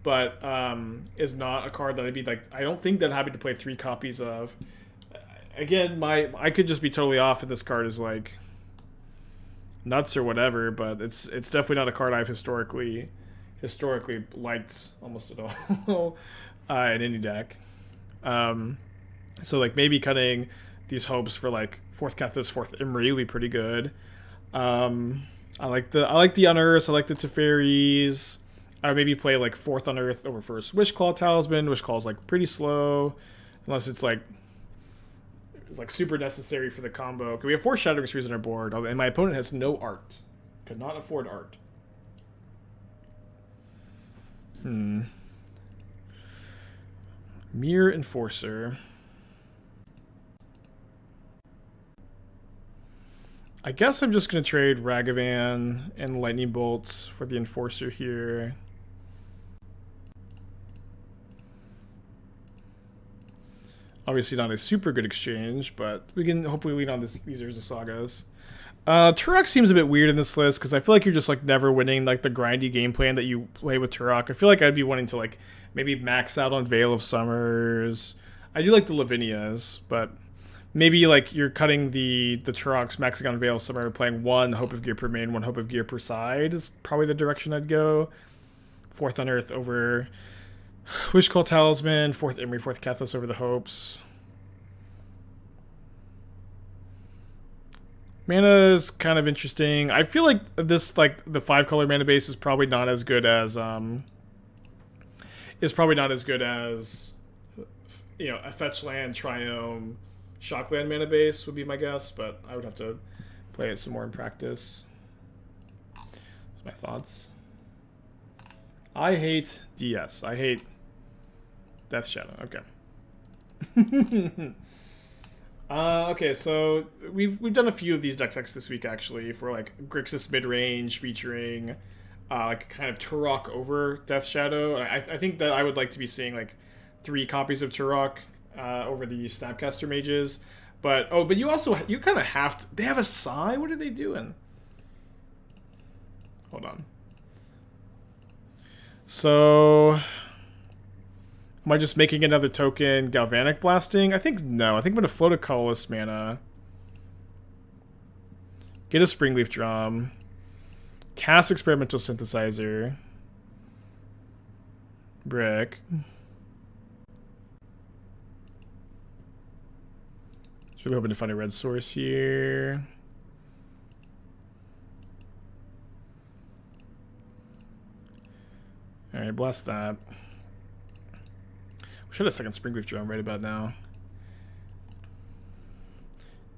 but is not a card that I'd be like. I don't think that I'm happy to play 3 copies of. Again, I could just be totally off if this card is like nuts or whatever, but it's definitely not a card I've historically liked almost at all in any deck. So like maybe cutting these hopes for like 4th Kethis, 4th Imri would be pretty good. I like the Unearth, I like the Teferis. I would maybe play like 4th Unearth over 1st Wishclaw Talisman. Wishclaw is like pretty slow unless it's like super necessary for the combo. We have 4 Shattering Sprees on our board, and my opponent has no art. Could not afford art. Mirror Enforcer. I guess I'm just going to trade Ragavan and Lightning Bolts for the Enforcer here. Obviously not a super good exchange, but we can hopefully lean on these Urza Sagas. Turok seems a bit weird in this list because I feel like you're just like never winning like the grindy game plan that you play with Turok. I feel like I'd be wanting to like maybe max out on Veil of Summers. I do like the Lavinias, but maybe like you're cutting the Turoks, maxing on Veil of Summer, playing 1 Hope of Gear per main, 1 Hope of Gear per side is probably the direction I'd go. 4th Unearth over Wishclaw Talisman, 4th Imri, 4th Kethis over the Hopes. Mana is kind of interesting. I feel like this, like the 5-color mana base is probably not as good as you know, a fetch land, Triome, Shockland mana base would be my guess, but I would have to play it some more in practice. That's my thoughts. I hate DS. I hate Death Shadow. Okay. Okay, so we've done a few of these deck techs this week actually for like Grixis midrange featuring like kind of Turok over Death Shadow. I think that I would like to be seeing like 3 copies of Turok over the Snapcaster mages. But but you kind of have to. They have a Sai. What are they doing? Hold on. So am I just making another token Galvanic Blasting? I think no. I think I'm going to float a colorless mana. Get a Springleaf Drum. Cast Experimental Synthesizer. Brick. Just really hoping to find a red source here. Alright, blast that. We should have a second Springleaf Drum right about now.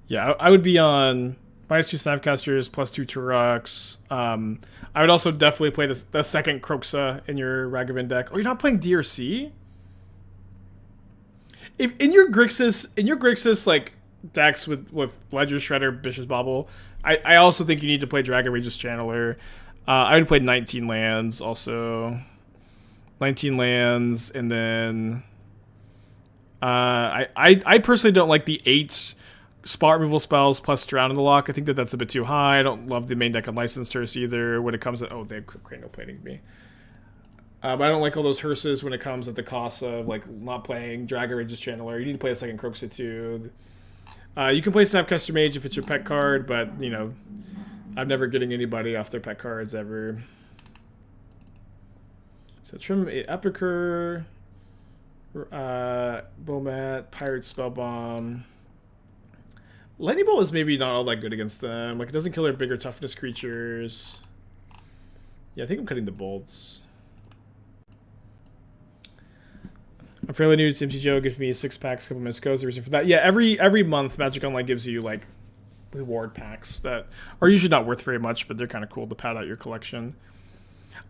Yeah, I would be on -2 Snapcasters, +2 Turoks. I would also definitely play the second Kroxa in your Ragavan deck. Oh, you're not playing DRC? If in your Grixis like decks with Ledger Shredder, Bishop's Bauble, I also think you need to play Dragon Rage's Channeler. I would play 19 lands also. 19 lands, and then I personally don't like the 8 spot removal spells plus Drown in the Lock. I think that's a bit too high. I don't love the main deck Unlicensed Hearse either when it comes to... Oh, they have Cranial Plating me. But I don't like all those hearses when it comes at the cost of like not playing Dragon Rage's Channeler. You need to play a second Kroxa too. You can play Snapcaster Mage if it's your pet card, but you know, I'm never getting anybody off their pet cards ever. So trim Epicure, Bomat, Pyrite Spellbomb. Lightning Bolt is maybe not all that good against them. Like it doesn't kill their bigger toughness creatures. Yeah, I think I'm cutting the bolts. I'm fairly new to MTGO. Gives me 6 packs, a couple minutes ago. The reason for that, yeah, every month Magic Online gives you like reward packs that are usually not worth very much, but they're kind of cool to pad out your collection.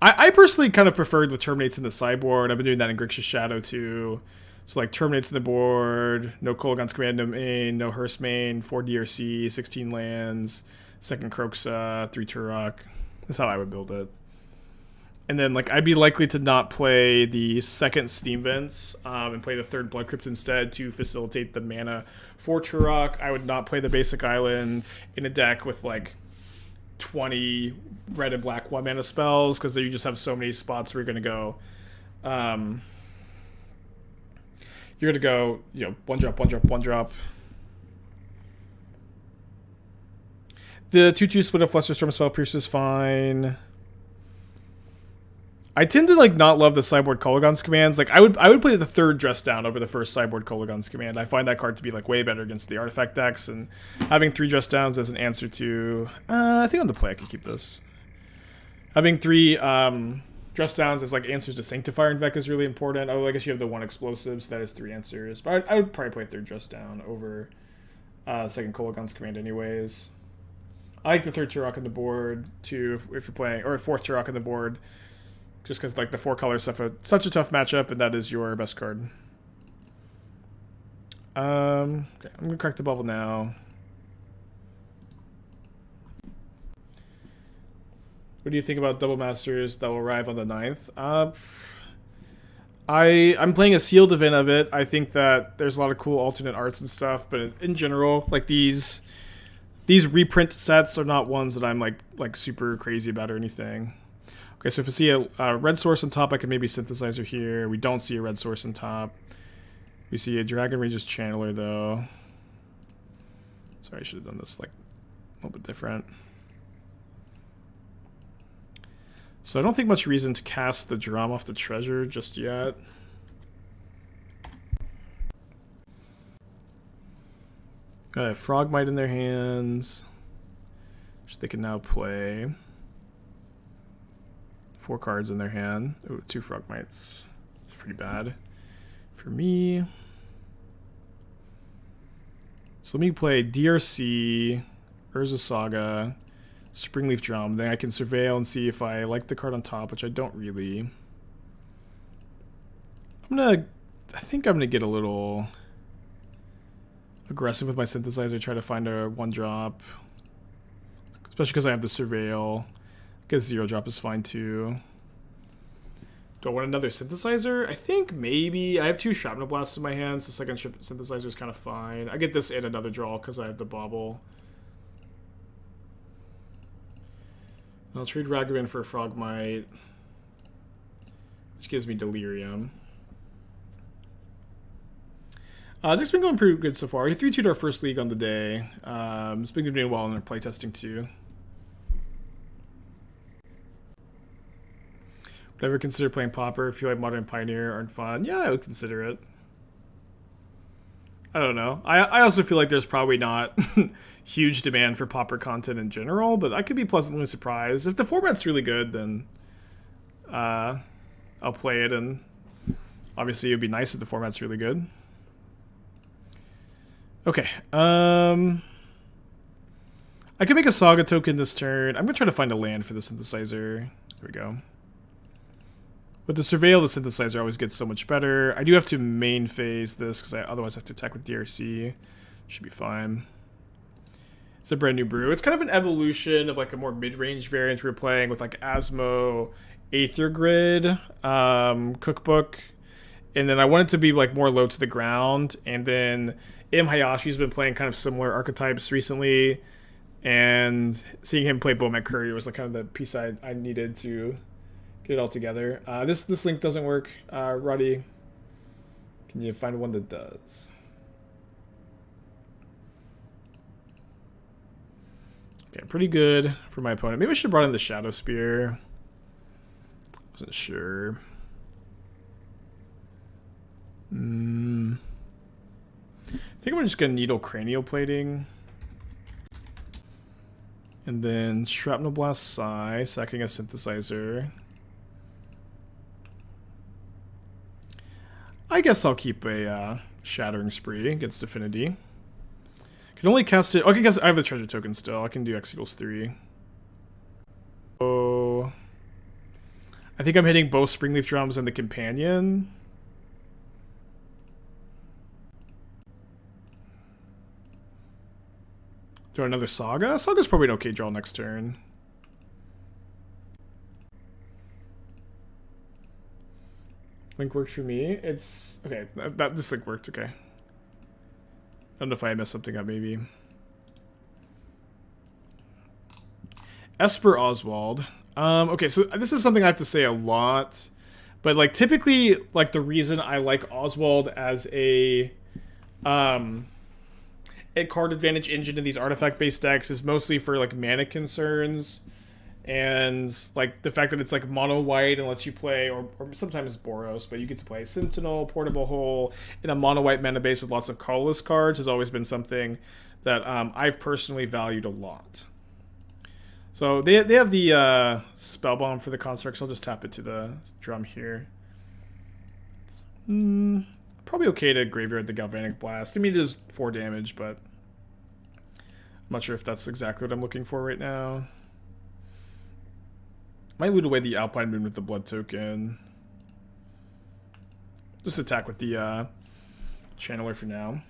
I personally kind of prefer the Terminates in the sideboard. I've been doing that in Grixis Shadow too. So like Terminates in the board, no Kolaghan's Commando main, no Hearse main, 4 DRC, 16 lands, second Kroxa, 3 Turok. That's how I would build it. And then like I'd be likely to not play the second Steam Vents and play the third Blood Crypt instead to facilitate the mana for Turok. I would not play the basic island in a deck with like 20 red and black 1 mana spells because you just have so many spots where you're going to go You're gonna go, you know, one drop, one drop, one drop. The 2/2 split of Flusterstorm spell pierce is fine. I tend to like not love the sideboard Kolaghan's commands. Like I would play the third dress down over the first sideboard Kolaghan's command. I find that card to be like way better against the artifact decks, and having 3 dress downs as an answer to I think on the play I could keep this. Having 3 dress downs as like answers to Sanctifier and Vec is really important. Oh, I guess you have the 1 explosive, so that is 3 answers. But I would probably play 3rd dress down over second Kolaghan's command anyways. I like the 3rd Turok on the board too if you're playing, or 4th Turok on the board. Just because like the 4 colors have such a tough matchup, and that is your best card. Okay, I'm gonna crack the bubble now. What do you think about Double Masters that will arrive on the 9th? I'm playing a sealed event of it. I think that there's a lot of cool alternate arts and stuff, but in general, like these reprint sets are not ones that I'm like super crazy about or anything. Okay, so if I see a red source on top, I can maybe Synthesizer here. We don't see a red source on top. We see a Dragon Rage's Channeler, though. Sorry, I should have done this like a little bit different. So I don't think much reason to cast the Drum off the Treasure just yet. Got a Frogmite in their hands, which they can now play. 4 cards in their hand. Ooh, 2 Frogmites. It's pretty bad for me. So let me play DRC, Urza Saga, Springleaf Drum. Then I can surveil and see if I like the card on top, which I don't really. I think I'm gonna get a little aggressive with my Synthesizer, try to find a 1-drop. Especially because I have the surveil. I guess 0-drop is fine too. Do I want another Synthesizer? I think maybe. I have 2 Shrapnel Blasts in my hand, so second Synthesizer is kind of fine. I get this and another draw because I have the Bauble. I'll trade Ragavan for a Frogmite, which gives me Delirium. This has been going pretty good so far. We 3-2'd our first league on the day. It's been doing well in our playtesting too. Would I ever consider playing Pauper? Feel like Modern Pioneer aren't fun? Yeah, I would consider it. I don't know. I also feel like there's probably not huge demand for Pauper content in general, but I could be pleasantly surprised. If the format's really good, then I'll play it, and obviously it would be nice if the format's really good. Okay. I can make a Saga token this turn. I'm going to try to find a land for the Synthesizer. There we go. With the Surveil, the Synthesizer always gets so much better. I do have to main phase this because I otherwise have to attack with DRC. Should be fine. It's a brand new brew. It's kind of an evolution of like a more mid-range variant we were playing with like Asmo, Aether Grid, Cookbook. And then I want it to be like more low to the ground. And then Hayashi's been playing kind of similar archetypes recently. And seeing him play Bomat Courier was like kind of the piece I needed to get it all together. This link doesn't work. Roddy, can you find one that does? Okay, pretty good for my opponent. Maybe I should have brought in the Shadow Spear. Wasn't sure. I think I'm just gonna Needle Cranial Plating. And then Shrapnel Blast Psy, sacking a Synthesizer. I guess I'll keep a Shattering Spree against Affinity. Can only cast it. Okay, I guess I have the treasure token still. I can do X equals 3. Oh, I think I'm hitting both Springleaf Drums and the Companion. Do another Saga? Saga's probably an okay draw next turn. Link worked for me. It's okay. This link worked. Okay. I don't know if I messed something up. Maybe. Esper Oswald. Okay, so this is something I have to say a lot, But like typically, like the reason I like Oswald as a card advantage engine in these artifact based decks is mostly for like mana concerns, and like the fact that it's like mono white and lets you play, or sometimes Boros, but you get to play Sentinel, Portable Hole in a mono white mana base with lots of colorless cards has always been something that I've personally valued a lot. So they have the Spellbomb for the construct, so I'll just tap it to the drum here. Probably okay to graveyard the Galvanic Blast. I mean, it is 4 damage, but I'm not sure if that's exactly what I'm looking for right now. Might loot away the Alpine Moon with the Blood token. Just attack with the Channeler for now.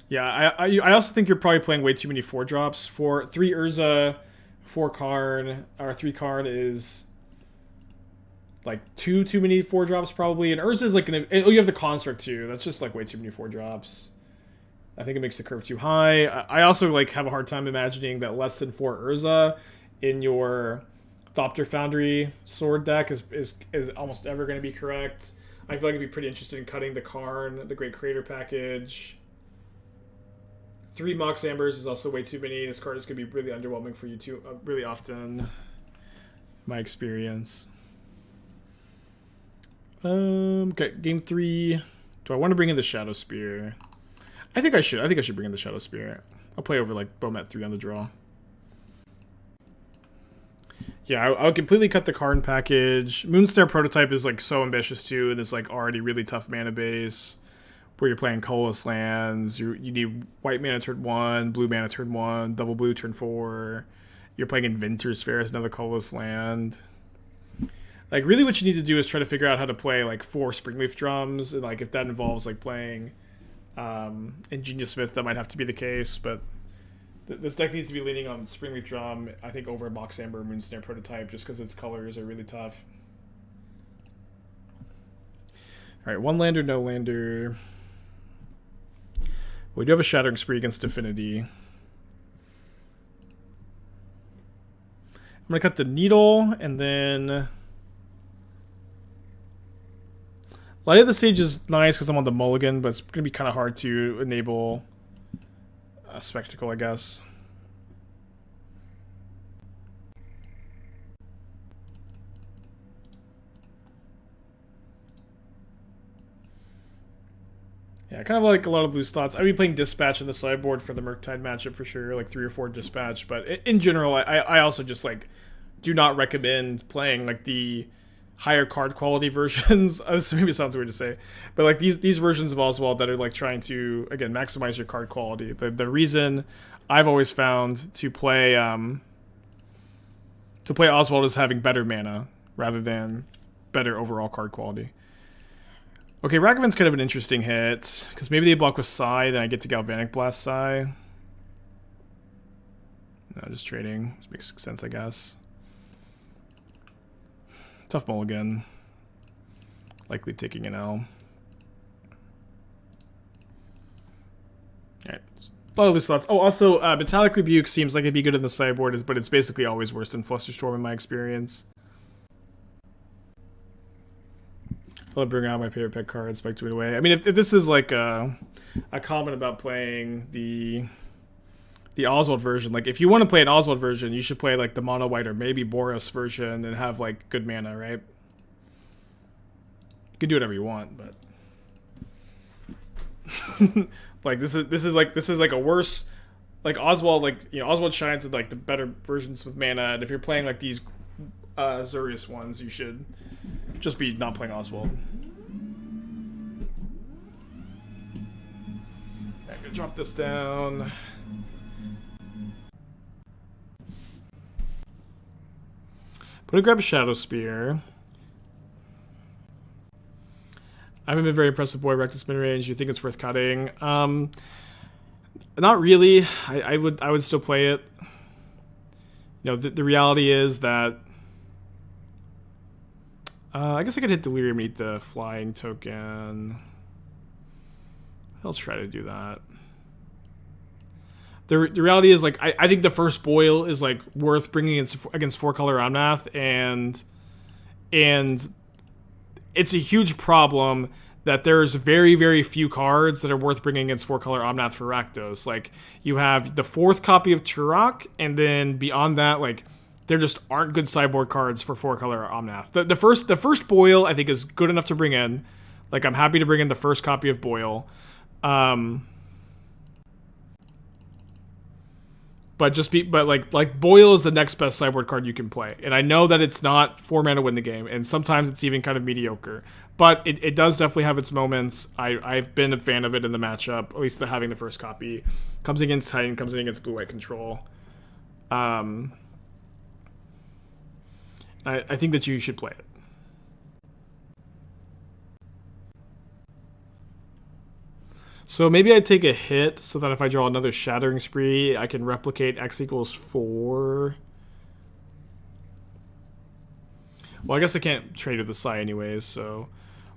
Yeah, I also think you're probably playing way too many 4-drops. For 3 Urza, 4 card, or 3 card is like too many 4-drops probably. And Urza is like oh, you have the construct too. That's just like way too many 4-drops. I think it makes the curve too high. I also like have a hard time imagining that less than 4 Urza in your Thopter Foundry sword deck is almost ever going to be correct. I feel like I'd be pretty interested in cutting the Karn, the Great Creator package. 3 Mox Ambers is also way too many. This card is going to be really underwhelming for you too, really often. My experience. Okay, game 3. Do I want to bring in the Shadow Spear? I think I should. I think I should bring in the Shadow Spear. I'll play over like Bomat 3 on the draw. Yeah, I'll completely cut the Karn package. Moonsnare Prototype is like so ambitious too, and it's like already really tough mana base where you're playing colorless lands. You need white mana turn 1, blue mana turn 1, double blue turn 4. You're playing Inventor's Fair as another colorless land. Like really, what you need to do is try to figure out how to play like 4 Springleaf Drums, and like if that involves like playing Ingenious Smith, that might have to be the case, but this deck needs to be leaning on Springleaf Drum, I think, over Mox Amber Moonsnare Prototype, just because its colors are really tough. Alright, 1 lander, no lander. We do have a Shattering Spree against Affinity. I'm going to cut the Needle, and then Light of the Stage is nice because I'm on the mulligan, but it's going to be kind of hard to enable a Spectacle, I guess. Yeah, kind of like a lot of loose thoughts. I'd be playing Dispatch in the sideboard for the Murktide matchup for sure, like 3 or 4 Dispatch. But in general, I also just like do not recommend playing like the higher card quality versions. This maybe sounds weird to say, but like these versions of Oswald that are like trying to again maximize your card quality. The reason I've always found to play Oswald is having better mana rather than better overall card quality. Okay, Ragavan's kind of an interesting hit, because maybe they block with Psy, then I get to Galvanic Blast Psy. No, just trading. This makes sense, I guess. Tough mulligan. Likely taking an L. Alright. A lot of loose thoughts. Oh, also, Metallic Rebuke seems like it'd be good in the sideboard, but it's basically always worse than Flusterstorm in my experience. I'll bring out my favorite pet card, Spike to it away. I mean, if this is like a comment about playing the Oswald version, like if you want to play an Oswald version, you should play like the mono white or maybe Boros version and have like good mana, right? You can do whatever you want, but like this is like a worse, like Oswald, like, you know, Oswald shines at like the better versions with mana, and if you're playing like these Azorius ones, you should just be not playing Oswald. I'm gonna drop this down. I'm gonna grab a Shadow Spear. I haven't been very impressed with Boy Reckless mid-range. You think it's worth cutting? Not really. I would still play it. You know, the reality is that I guess I could hit Delirium and eat the flying token. I'll try to do that. the reality is, like, I think the first boil is, like, worth bringing against 4-color Omnath, and it's a huge problem that there's very, very few cards that are worth bringing against 4-color Omnath for Rakdos. Like, you have the 4th copy of Turok, and then beyond that, like, there just aren't good sideboard cards for 4-color Omnath. The first Boil, I think, is good enough to bring in. Like, I'm happy to bring in the first copy of Boil. But Boil is the next best sideboard card you can play. And I know that it's not 4 mana win the game, and sometimes it's even kind of mediocre. But it does definitely have its moments. I've been a fan of it in the matchup, at least having the first copy. Comes against Titan, comes in against blue-white control. I think that you should play it. So maybe I take a hit so that if I draw another Shattering Spree, I can replicate X equals 4. Well, I guess I can't trade with the Sai anyways, so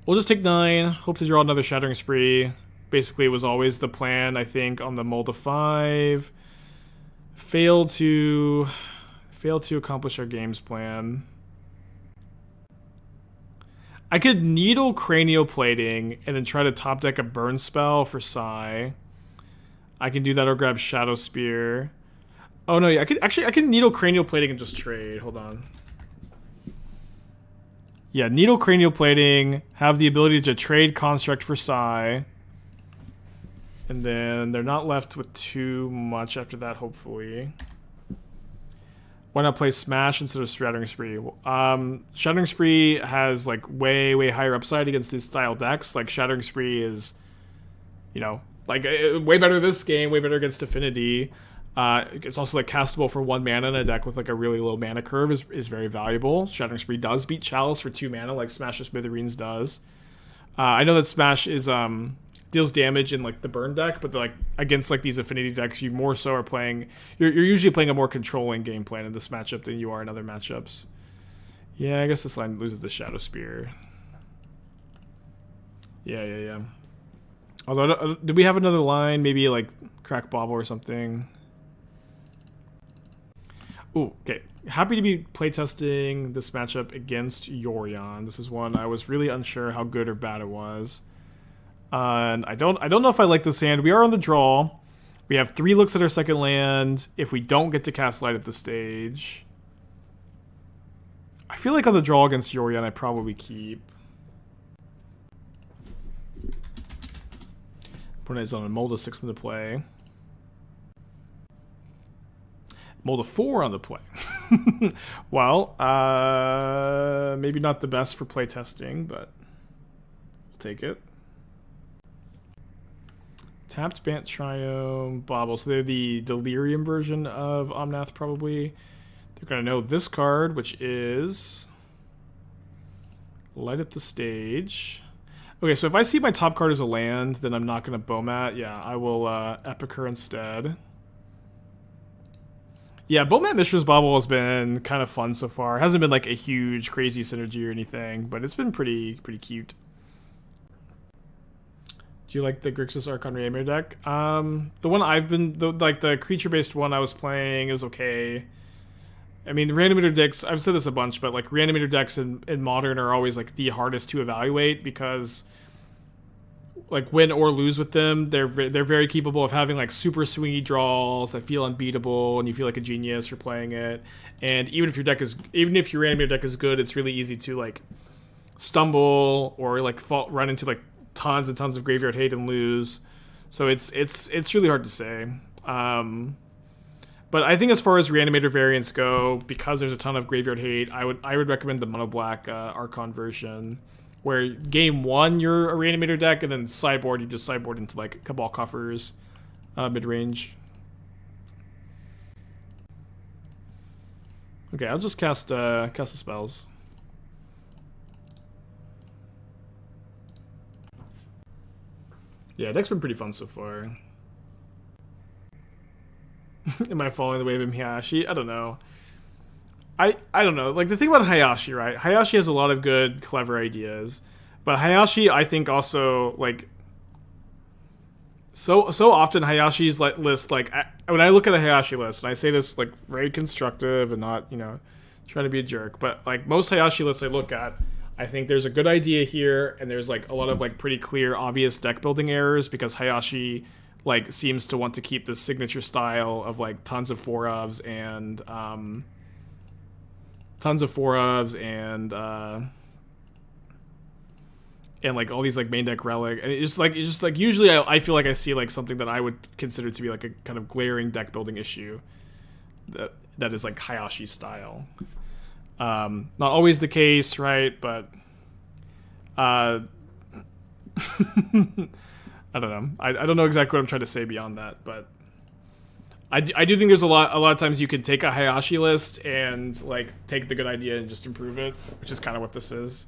we'll just take 9. Hope to draw another Shattering Spree. Basically, it was always the plan, I think, on the Mulda 5. Fail to accomplish our game's plan. I could Needle Cranioplating and then try to top deck a burn spell for Sai. I can do that or grab Shadow Spear. Oh no, yeah, I can Needle Cranioplating and just trade. Hold on. Yeah, Needle Cranioplating, have the ability to trade Construct for Sai. And then they're not left with too much after that, hopefully. Why not play Smash instead of Shattering Spree? Shattering Spree has, like, way, way higher upside against these style decks. Like, Shattering Spree is, you know, like, way better this game, way better against Affinity. It's also, like, castable for 1 mana in a deck with, like, a really low mana curve is very valuable. Shattering Spree does beat Chalice for 2 mana, like Smash of Smithereens does. I know that Smash is, deals damage in, like, the burn deck, but, like, against, like, these Affinity decks, you more so are playing... You're usually playing a more controlling game plan in this matchup than you are in other matchups. Yeah, I guess this line loses the Shadow Spear. Yeah. Although, do we have another line? Maybe, like, Crack Bauble or something? Ooh, okay. Happy to be playtesting this matchup against Yorion. This is one I was really unsure how good or bad it was. And I don't know if I like this hand. We are on the draw. We have 3 looks at our second land. If we don't get to cast Light at this stage, I feel like on the draw against Yorion, I probably keep. Opponent is on a Molda 6 into play. Molda 4 on the play. Well, maybe not the best for playtesting, but I'll take it. Tapped Bant Triome, Bauble. So they're the Delirium version of Omnath, probably. They're going to know this card, which is Light Up the Stage. Okay, so if I see my top card as a land, then I'm not going to Bomat. Yeah, I will Epicure instead. Yeah, Bomat Mishra's Bauble has been kind of fun so far. It hasn't been like a huge, crazy synergy or anything, but it's been pretty cute. Do you like the Grixis Archon Reanimator deck? The one I've been, the creature-based one I was playing is okay. I mean, the Reanimator decks, I've said this a bunch, but like Reanimator decks in Modern are always like the hardest to evaluate because like win or lose with them, they're very capable of having like super swingy draws that feel unbeatable, and you feel like a genius for playing it. And even if your Reanimator deck is good, it's really easy to like stumble or like run into like tons and tons of graveyard hate and lose. So it's really hard to say. But I think as far as Reanimator variants go, because there's a ton of graveyard hate, I would recommend the mono black Archon version, where game 1 you're a Reanimator deck, and then sideboard you just sideboard into like Cabal Coffers mid range. Okay, I'll just cast the spells. Yeah, deck's been pretty fun so far. Am I following the wave of Hayashi? I don't know. I don't know. Like, the thing about Hayashi, right? Hayashi has a lot of good, clever ideas. But Hayashi, I think, also, like... so often Hayashi's list, when I look at a Hayashi list, and I say this like very constructive and not, you know, trying to be a jerk, but like most Hayashi lists I look at, I think there's a good idea here, and there's like a lot of like pretty clear, obvious deck building errors because Hayashi like seems to want to keep this signature style of like tons of 4-ofs and like all these like main deck relic, and it's just like usually I feel like I see like something that I would consider to be like a kind of glaring deck building issue that is like Hayashi style. Not always the case, right? But I don't know. I don't know exactly what I'm trying to say beyond that, but I do think there's a lot of times you can take a Hayashi list and like take the good idea and just improve it, which is kind of what this is.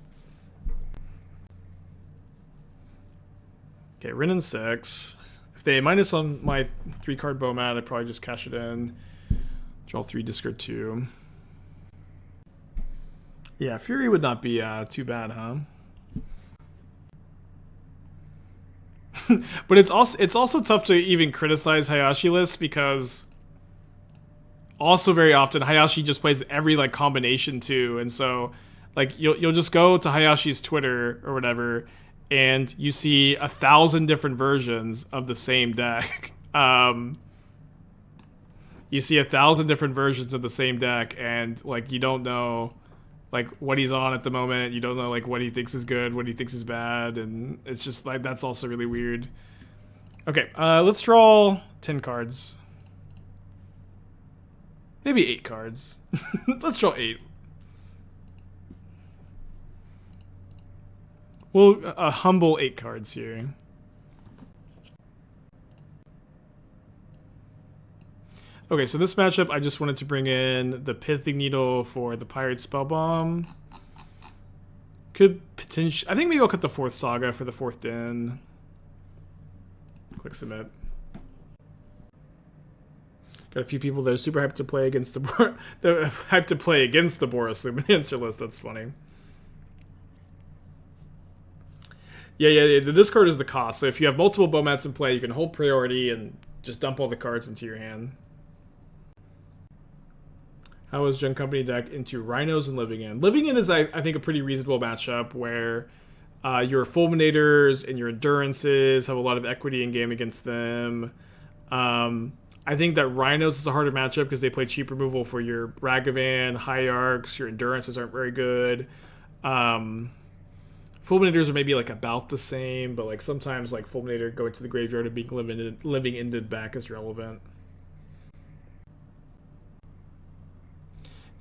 Okay, Rin and 6. If they minus on my 3-card Bomat, I'd probably just cash it in. Draw 3, discard 2. Yeah, Fury would not be too bad, huh? But it's also tough to even criticize Hayashi lists because also very often Hayashi just plays every like combination too, and so like you'll just go to Hayashi's Twitter or whatever, and you see 1,000 different versions of the same deck. You see 1,000 different versions of the same deck, and like you don't know like what he's on at the moment. You don't know like what he thinks is good, what he thinks is bad, and it's just like that's also really weird. Okay, let's draw 10 cards. Maybe 8 cards. Let's draw 8. Well, a humble 8 cards here. Okay, so this matchup, I just wanted to bring in the Pithing Needle for the Pyrite Spellbomb. Could potentially... I think maybe I'll cut the 4th Saga for the 4th Den. Click submit. Got a few people that are super hyped to play against the... They're hyped to play against the Boros Luminancer list. That's funny. Yeah, the discard is the cost. So if you have multiple Bomats in play, you can hold priority and just dump all the cards into your hand. How is Gen Company deck into Rhinos and Living In? Living In is, I think, a pretty reasonable matchup where your Fulminators and your Endurances have a lot of equity in game against them. I think that Rhinos is a harder matchup because they play cheap removal for your Ragavan, Hierarchs. Your Endurances aren't very good. Fulminators are maybe like about the same, but like sometimes like Fulminator going to the graveyard and being living ended back is relevant.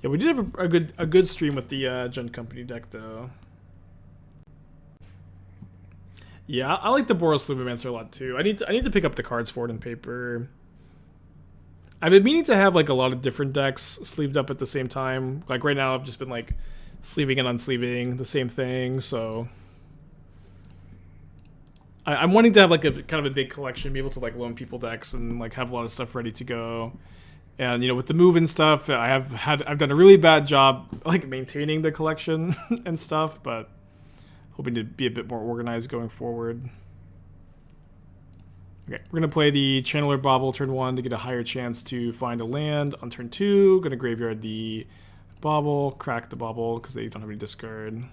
Yeah, we did have a good stream with the Gen Company deck though. Yeah, I like the Boros Lumimancer a lot too. I need to pick up the cards for it in paper. I've been meaning to have like a lot of different decks sleeved up at the same time. Like right now, I've just been like sleeving and unsleeving the same thing. So I'm wanting to have like a kind of a big collection, be able to like loan people decks and like have a lot of stuff ready to go. And you know, with the move and stuff, I've done a really bad job like maintaining the collection and stuff, but hoping to be a bit more organized going forward. Okay, we're gonna play the Channeler Bauble turn 1 to get a higher chance to find a land on turn 2. Gonna graveyard the Bauble, crack the Bauble because they don't have any discard.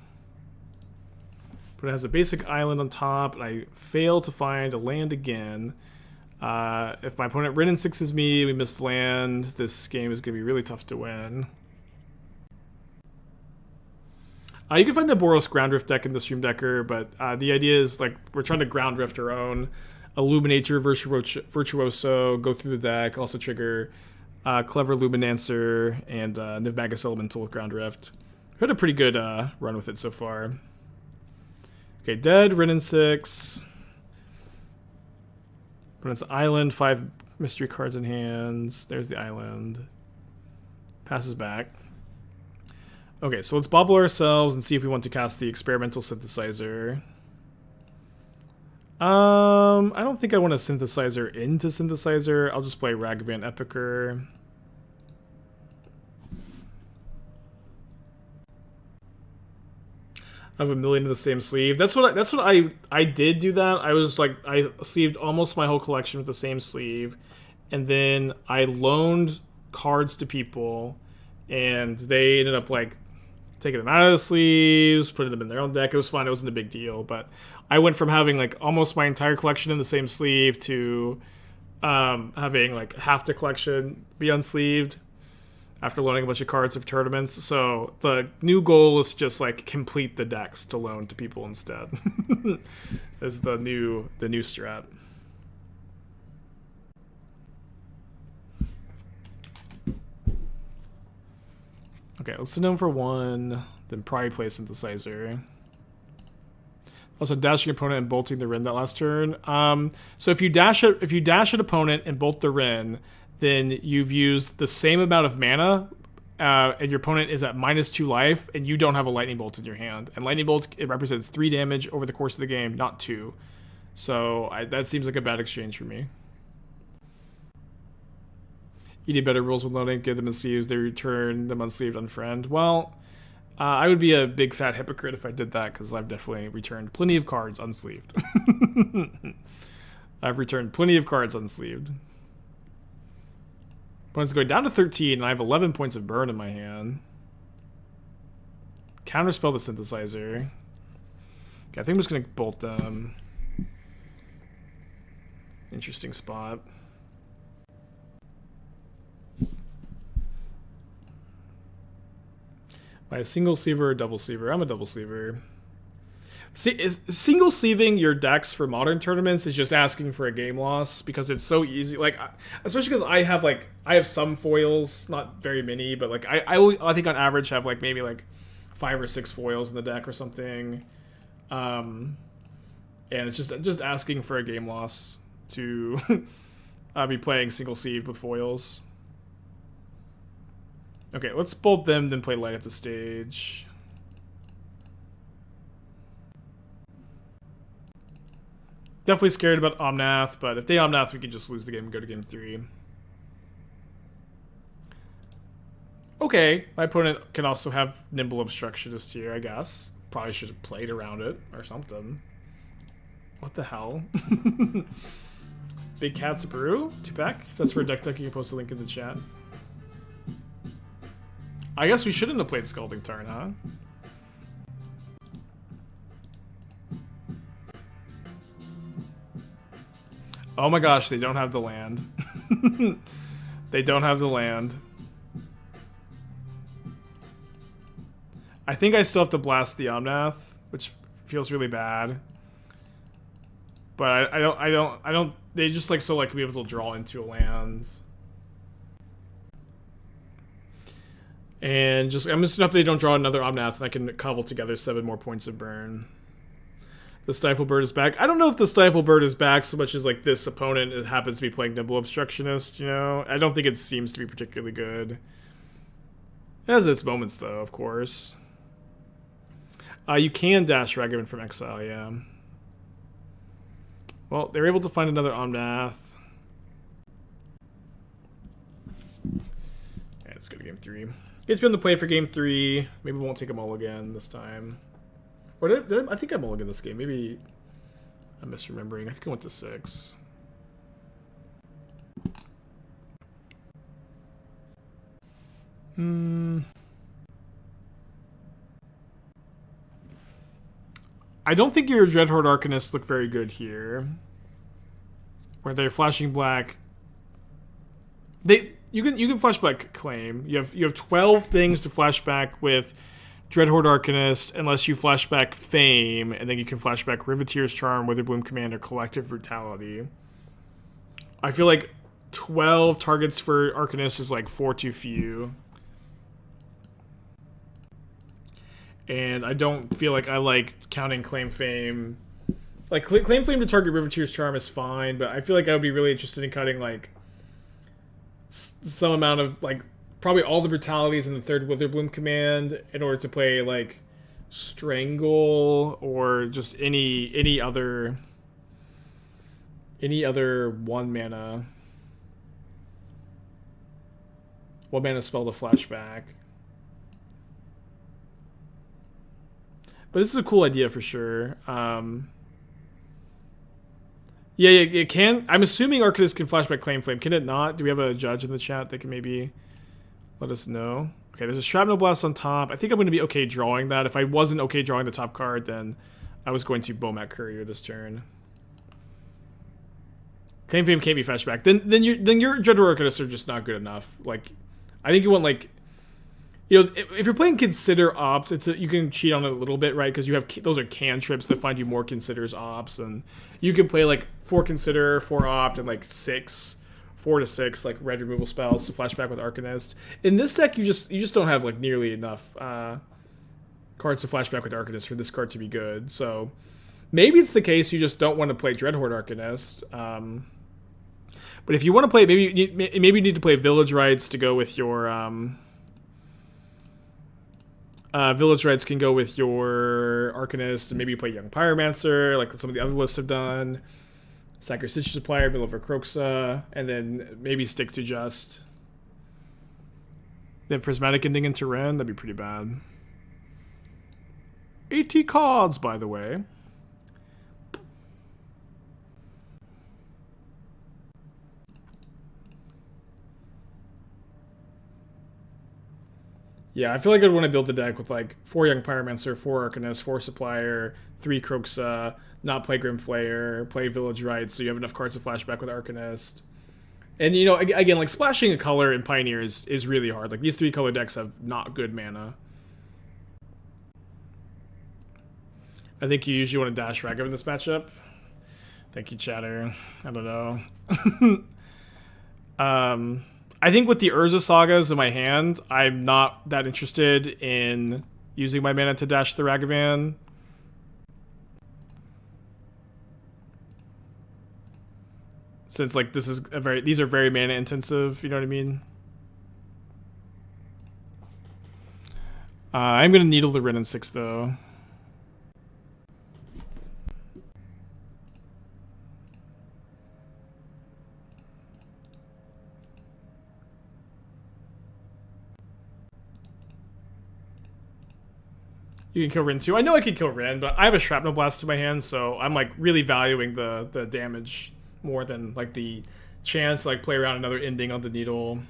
But it has a basic island on top, and I fail to find a land again. If my opponent Rin and 6 me, we missed land. This game is going to be really tough to win. You can find the Boros Ground Rift deck in the Stream Decker, but the idea is like we're trying to Ground Rift our own. Illuminator Virtuoso, go through the deck, also trigger Clever Luminancer and Niv Magus Elemental with Ground Rift. We've had a pretty good run with it so far. Okay, dead, Rin and 6. Opponent's island, 5 mystery cards in hands. There's the island. Passes back. Okay, so let's bobble ourselves and see if we want to cast the Experimental Synthesizer. I don't think I want a Synthesizer into Synthesizer. I'll just play Ragavan Epicure. I have a million in the same sleeve. That's what I did do that. I was like, I sleeved almost my whole collection with the same sleeve, and then I loaned cards to people, and they ended up like taking them out of the sleeves, putting them in their own deck. It was fun. It wasn't a big deal, but I went from having like almost my entire collection in the same sleeve to having like half the collection be unsleeved after loaning a bunch of cards of tournaments. So the new goal is just like complete the decks to loan to people instead. Is the new strat. Okay, let's send him for 1, then Pyrite Synthesizer. Also dashing opponent and bolting the Rin that last turn. So if you dash an opponent and bolt the Rin, then you've used the same amount of mana, and your opponent is at -2 life, and you don't have a Lightning Bolt in your hand. And Lightning Bolt, it represents 3 damage over the course of the game, not 2. So that seems like a bad exchange for me. You need better rules with loading. Give them sleeves. They return them unsleeved, unfriend. Well, I would be a big fat hypocrite if I did that, because I've definitely returned plenty of cards unsleeved. I've returned plenty of cards unsleeved. Opponent's going down to 13, and I have 11 points of burn in my hand. Counterspell the Synthesizer. Okay, I think I'm just going to bolt them. Interesting spot. By a single sleever or double sleever? I'm a double sleever. See, single sleeving your decks for modern tournaments is just asking for a game loss, because it's so easy. Like, especially because I have some foils, not very many, but like I think on average have like maybe like 5 or 6 foils in the deck or something. And it's just asking for a game loss to be playing single sleeve with foils. Okay, let's bolt them, then play light up the stage. Definitely scared about Omnath, but if they Omnath, we can just lose the game and go to game 3. Okay, my opponent can also have Nimble Obstructionist here, I guess. Probably should have played around it or something. What the hell? Big Cat's Brew? 2-pack? If that's for a deck tech, you can post a link in the chat. I guess we shouldn't have played Scalding Tarn, huh? Oh my gosh, they don't have the land. They don't have the land. I think I still have to blast the Omnath, which feels really bad. But I don't. They just like so like be able to draw into a land. And just I'm just hope they don't draw another Omnath, and I can cobble together 7 more points of burn. The Stifle Bird is back. I don't know if the Stifle Bird is back so much as like this opponent it happens to be playing Nimble Obstructionist, you know? I don't think it seems to be particularly good. It has its moments though, of course. You can dash Ragavan from exile, yeah. Well, they're able to find another Omnath. Yeah, let's go to game 3. It's been the play for game 3. Maybe we won't take a mulligan this time. Or I think I mulliganed this game. Maybe I'm misremembering. I think I went to 6. I don't think your Dreadhorde Arcanists look very good here. Where they're flashing black. You can flashback Claim. You have 12 things to flashback with Dreadhorde Arcanist, unless you flashback Fame, and then you can flashback Riveteer's Charm, Witherbloom Command, or Collective Brutality. I feel like 12 targets for Arcanist is like 4 too few. And I don't feel like I like counting Claim Fame. Like, Claim Fame to target Riveteer's Charm is fine, but I feel like I would be really interested in cutting, like, some amount of, like, probably all the brutalities in the 3rd Witherbloom command in order to play, like, Strangle or just any other 1 mana spell to flashback. But this is a cool idea for sure. Yeah, it can. I'm assuming Arcanist can flashback Claim Flame. Can it not? Do we have a judge in the chat that can maybe let us know? Okay, there's a Shrapnel Blast on top. I think I'm going to be okay drawing that. If I wasn't okay drawing the top card, then I was going to Bomat Courier this turn. Claim Flame can't be flashback. Then your Dreadhorde Arcanists are just not good enough. Like, I think you want like, you know, if you're playing Consider Opt, you can cheat on it a little bit, right? Because you have those are cantrips that find you more Considers Opts, and you can play like 4 Consider, 4 Opt, and like 4 to 6 like red removal spells to flashback with Arcanist. In this deck, you just don't have like nearly enough cards to flashback with Arcanist for this card to be good. So maybe it's the case you just don't want to play Dreadhorde Arcanist. But if you want to play, maybe you need to play Village Rites to go with your Village Rites can go with your Arcanist, and maybe you play Young Pyromancer, like some of the other lists have done. Sacrificial Supplier, Middle of Croxa, and then maybe stick to just then Prismatic Ending into Ren. That'd be pretty bad. 80 cards, by the way. Yeah, I feel like I'd want to build the deck with like 4 Young Pyromancer, 4 Arcanist, 4 Supplier, 3 Croxa, not play Grim Flayer, play Village Rites, so you have enough cards to flashback with Arcanist. And, you know, again, like, splashing a color in Pioneer is really hard. Like, these 3 color decks have not good mana. I think you usually want to dash Ragavan in this matchup. Thank you, chatter. I don't know. I think with the Urza Sagas in my hand, I'm not that interested in using my mana to dash the Ragavan. Since like these are very mana intensive, you know what I mean? I'm gonna needle the Ren in 6 though. You can kill Ren too. I know I can kill Ren, but I have a Shrapnel Blast to my hand, so I'm like really valuing the damage more than like the chance to like play around another ending on the needle.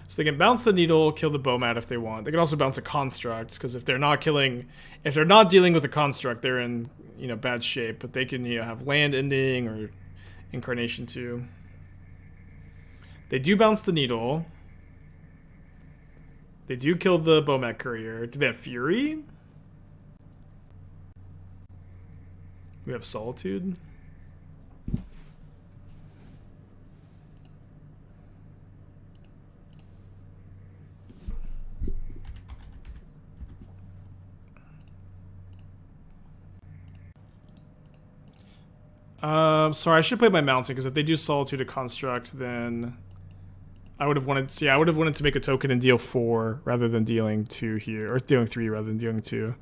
So they can bounce the needle, kill the Bomat if they want. They can also bounce a construct, because if they're not dealing with a construct, they're in, you know, bad shape. But they can, you know, have land ending or incarnation too. They do bounce the needle. They do kill the Bomat Courier. Do they have Fury? We have Solitude. Sorry, I should play my mountain, because if they do Solitude a construct, then I would have wanted to, I would have wanted to make a token and deal 4 rather than dealing 2 here, or dealing 3 rather than dealing 2.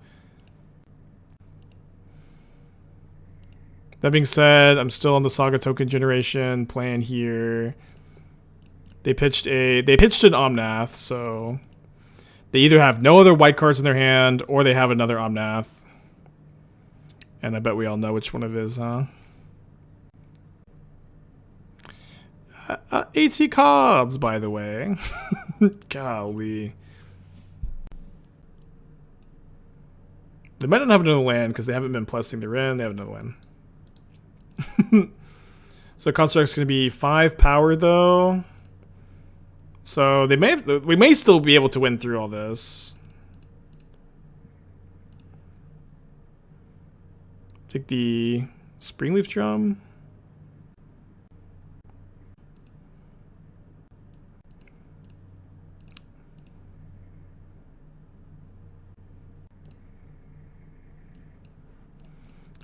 That being said, I'm still on the Saga token generation plan here. They pitched an Omnath, so they either have no other white cards in their hand or they have another Omnath. And I bet we all know which one it is, huh? 80 cards, by the way. Golly. They might not have another land because they haven't been blessing their in. They have another land. So construct's going to be 5 power though. So we may still be able to win through all this. Take the Springleaf Drum.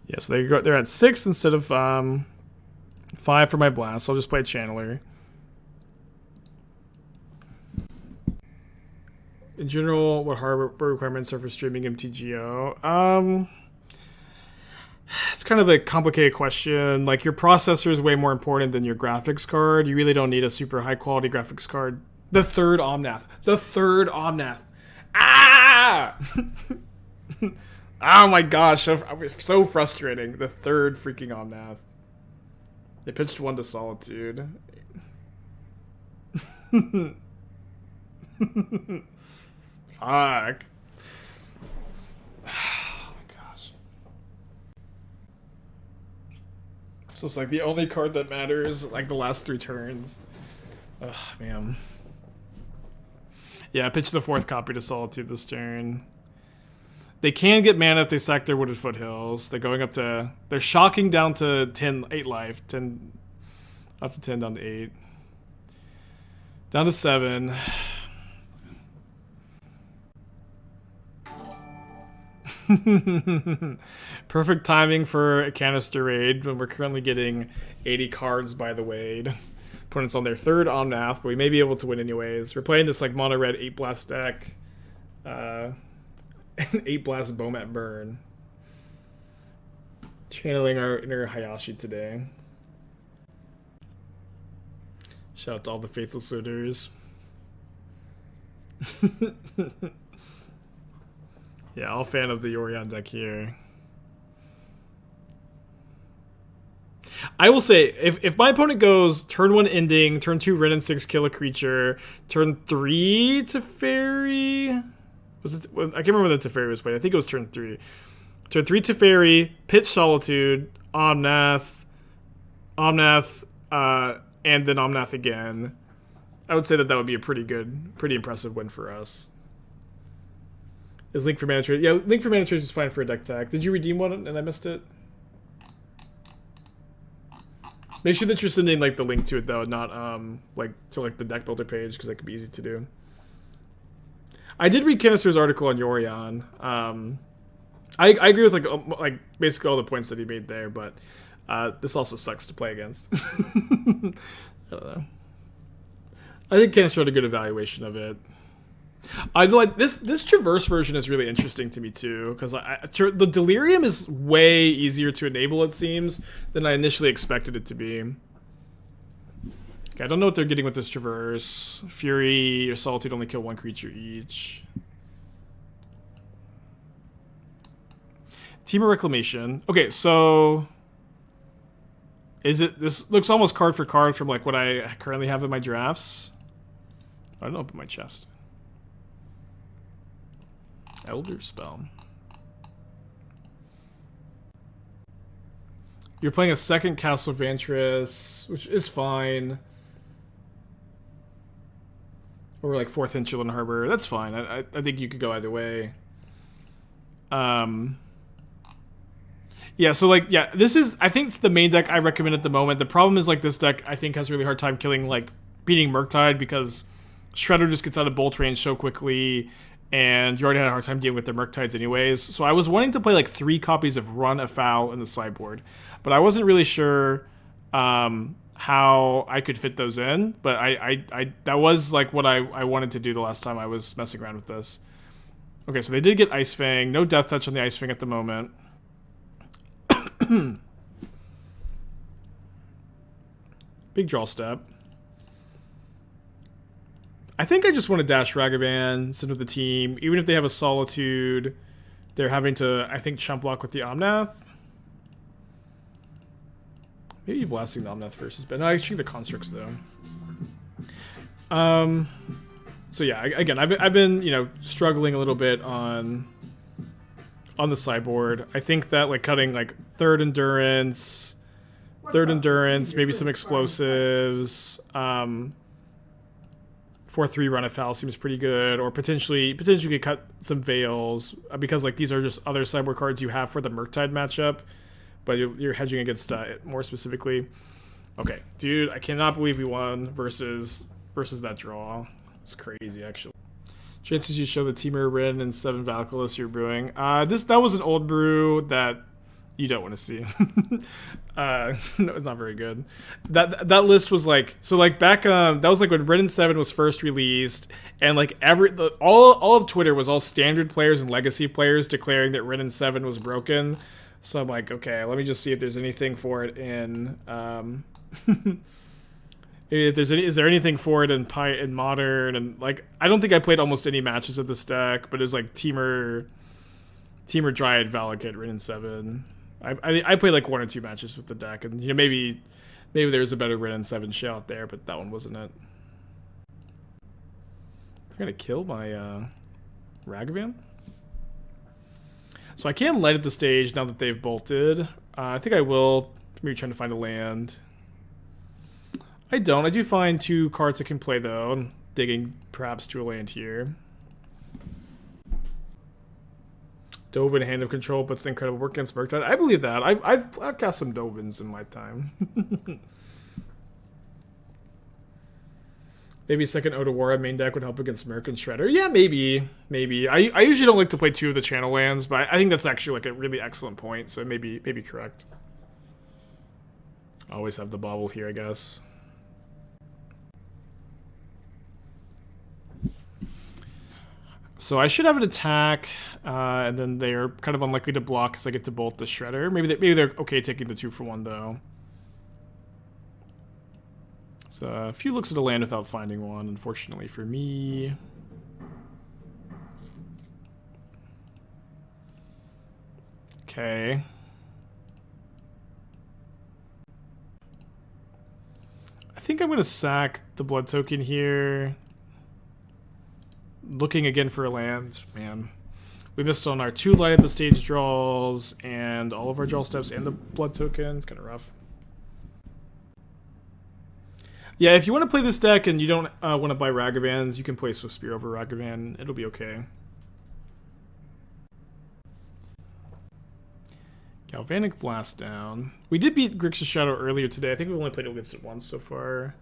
Yeah, so they're at 6 instead of 5 for my blast. So I'll just play Channeler. In general, what hardware requirements are for streaming MTGO? It's kind of a complicated question. Like, your processor is way more important than your graphics card. You really don't need a super high quality graphics card The third Omnath. The third Omnath. Ah! Oh my gosh, so frustrating. The third freaking Omnath. They pitched one to Solitude. Fuck. Oh my gosh. So it's like the only card that matters, like the last 3 turns. Ugh, man. Yeah, pitch the 4th copy to Solitude this turn. They can get mana if they sack their Wooded Foothills. They're going up to... They're shocking down to 8 life. 10... Up to 10, down to 8. Down to 7. Perfect timing for a canister raid when we're currently getting 80 cards by the Wade. Opponent's on their 3rd Omnath, but we may be able to win anyways. We're playing this like mono red 8 blast deck. 8 blast Bomat burn. Channeling our inner Hayashi today. Shout out to all the faithless looters. Yeah, all fan of the Yorion deck here. I will say, if my opponent goes turn 1 ending, turn 2 Ren and 6 kill a creature, turn 3 Teferi... Was it? I can't remember when the Teferi was played. I think it was turn 3. Turn 3 Teferi, pitch Solitude, Omnath, and then Omnath again. I would say that would be a pretty impressive win for us. Is Link for Mana Trade? Yeah, Link for Mana Trade is fine for a deck tag. Did you redeem one and I missed it? Make sure that you're sending like the link to it though, not like to like the deck builder page, because that could be easy to do. I did read Canister's article on Yorion. I agree with like basically all the points that he made there, but this also sucks to play against. I don't know. I think Canister had a good evaluation of it. I like this Traverse version is really interesting to me too, because the Delirium is way easier to enable, it seems, than I initially expected it to be. Okay, I don't know what they're getting with this Traverse. Fury or Solitude only kill 1 creature each. Team of Reclamation. Okay, so is it? This looks almost card for card from like what I currently have in my drafts. I don't open my chest. Elder Spell. You're playing a 2nd Castle Vantress, which is fine. Or like 4th Hinterland Harbor. That's fine. I think you could go either way. Yeah, so like, yeah, this is, I think it's the main deck I recommend at the moment. The problem is like this deck, I think, has a really hard time killing, like, beating Murktide, because Shredder just gets out of bolt range so quickly, and you already had a hard time dealing with the Murktides anyways. So I was wanting to play like 3 copies of Run Afoul in the sideboard, but I wasn't really sure how I could fit those in. But I that was like what I wanted to do the last time I was messing around with this. Okay, so they did get Ice Fang. No Death Touch on the Ice Fang at the moment. Big draw step. I think I just want to dash Ragavan, send with the team. Even if they have a Solitude, they're having to, I think, chump block with the Omnath. Maybe blasting the Omnath first is better. No, I think the Constructs, though. So yeah, again, I've been, you know, struggling a little bit on the sideboard. I think that like cutting like 3rd Endurance, maybe some explosives, 4/3 Run Afoul seems pretty good, or potentially cut some Veils, because like these are just other sideboard cards you have for the Murktide matchup, but you're hedging against it more specifically. Okay, dude, I cannot believe we won versus that draw. It's crazy, actually. Chances you show the Temur Rin and 7 Valkylis you're brewing. That was an old brew that you don't want to see. No, it's not very good. That list was like, so like back that was like when Rin and 7 was first released, and like all of Twitter was all standard players and legacy players declaring that Rin and 7 was broken. So I'm like, okay, let me just see if there's anything for it in Maybe if there's any, is there anything for it in Modern? And like, I don't think I played almost any matches of this deck, but it's like Teamer Dryad Valakut Rin and 7. I played like 1 or 2 matches with the deck, and you know, maybe there's a better Rin and 7 shell out there, but that one wasn't it. They're gonna kill my Ragavan. So I can light up the stage now that they've bolted. I think I will. Maybe trying to find a land. I don't. I do find 2 cards I can play though. I'm digging perhaps to a land here. Dovin, Hand of Control, puts incredible work against Murktide. I believe that. I've cast some Dovins in my time. Maybe second Odawara main deck would help against Merc and Shredder. Yeah, maybe. I usually don't like to play 2 of the channel lands, but I think that's actually like a really excellent point, so maybe correct. Always have the Bauble here, I guess. So I should have an attack, and then they're kind of unlikely to block because I get to bolt the Shredder. Maybe they're okay taking the 2 for 1 though. So a few looks at a land without finding one, unfortunately for me. Okay. I think I'm going to sack the Blood Token here. Looking again for a land. Man. We missed on our 2 light at the stage draws, and all of our draw steps and the Blood Token. It's kind of rough. Yeah, if you want to play this deck and you don't want to buy Ragavans, you can play Swift Spear over Ragavan. It'll be okay. Galvanic Blast down. We did beat Grixis Shadow earlier today. I think we've only played against it once so far.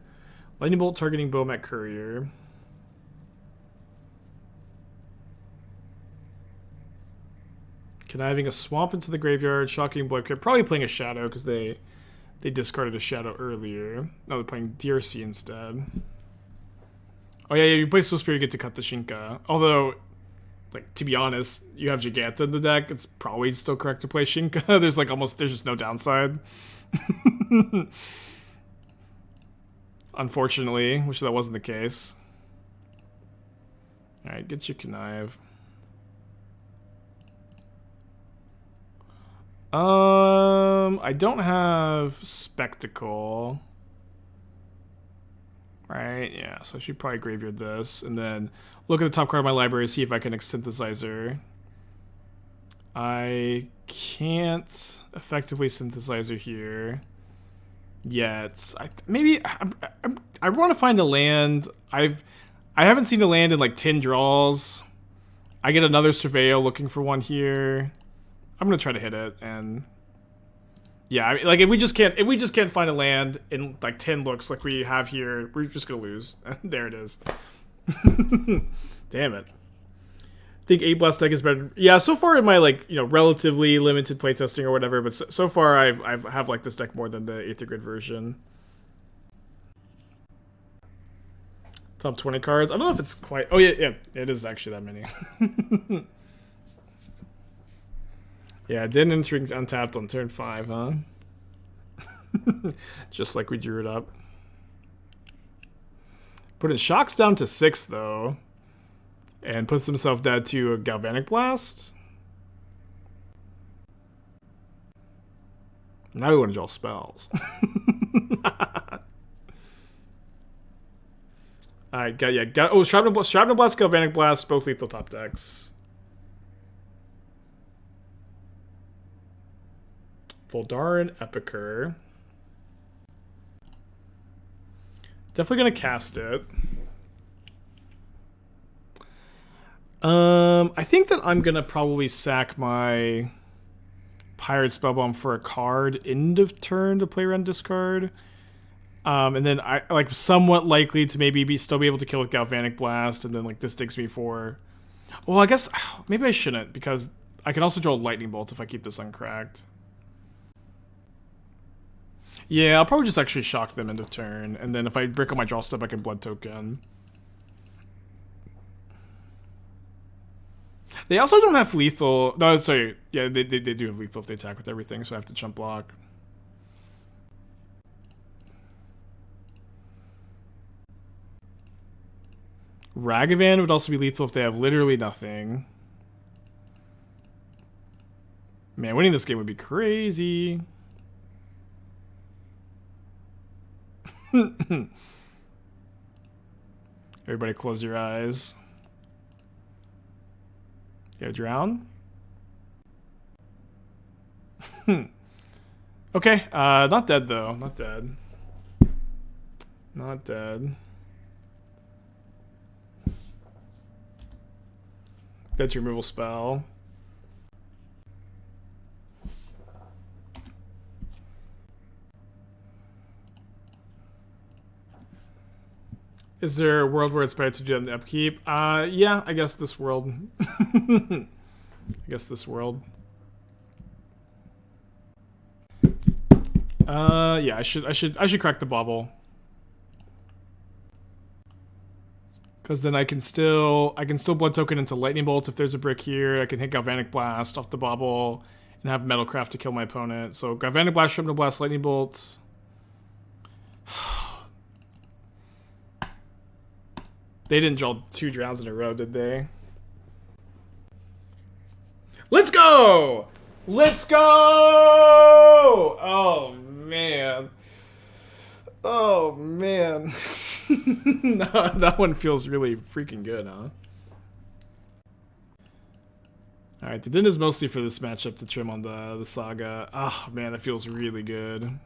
Lightning Bolt targeting Bomat Courier. Conniving a Swamp into the graveyard. Shocking Bloodcrypt. Probably playing a Shadow because they discarded a Shadow earlier. Now they're playing DRC instead. Oh yeah, you play Swift Spear, you get to cut the Shinka. Although, like, to be honest, you have Jegantha in the deck, it's probably still correct to play Shinka. There's like there's just no downside. Unfortunately, wish that wasn't the case. Alright, get your Connive. I don't have Spectacle. Right, yeah, so I should probably graveyard this, and then look at the top card of my library, see if I can Synthesizer. I can't effectively Synthesizer here yet. I want to find a land. I haven't seen a land in like 10 draws. I get another Surveil looking for one here. I'm gonna try to hit it, and yeah, I mean, like if we just can't find a land in like 10 looks like we have here, we're just gonna lose. There it is. Damn it. I think 8 Blast deck is better. Yeah, so far in my like relatively limited playtesting or whatever, but so far I've have liked this deck more than the Aether Grid version. Top 20 cards. I don't know if it's quite. Oh yeah, it is actually that many. Yeah, didn't enter untapped on turn 5, huh? Just like we drew it up. Put his shocks down to 6 though, and puts himself dead to a Galvanic Blast. Now we want to draw spells. Alright, oh, Shrapnel Blast, Galvanic Blast, both lethal top decks. Voldaren Epicure. Definitely gonna cast it. I think that I'm gonna probably sack my Pyrite Spellbomb for a card end of turn to play around discard. And then I like somewhat likely to maybe still be able to kill with Galvanic Blast, and then like this digs me for. Well, I guess maybe I shouldn't, because I can also draw Lightning Bolt if I keep this uncracked. Yeah, I'll probably just actually shock them end of turn, and then if I brick on my draw step, I can Blood Token. They also don't have lethal. No, sorry. Yeah, they do have lethal if they attack with everything, so I have to chump block. Ragavan would also be lethal if they have literally nothing. Man, winning this game would be crazy. Everybody close your eyes. Yeah, drown. Okay, not dead though. Not dead. Not dead. That's your removal spell. Is there a world where it's better to do it in the upkeep? Yeah, I guess this world. I guess this world. Yeah, I should crack the Bauble. Because then I can still blood token into Lightning Bolt if there's a brick here. I can hit Galvanic Blast off the Bauble and have Metalcraft to kill my opponent. So Galvanic Blast, Shrapnel Blast, Lightning Bolt. They didn't draw 2 drowns in a row, did they? Let's go! Let's go! Oh, man. Oh, man. No, that one feels really freaking good, huh? Alright, the din is mostly for this matchup to trim on the Saga. Oh, man, that feels really good.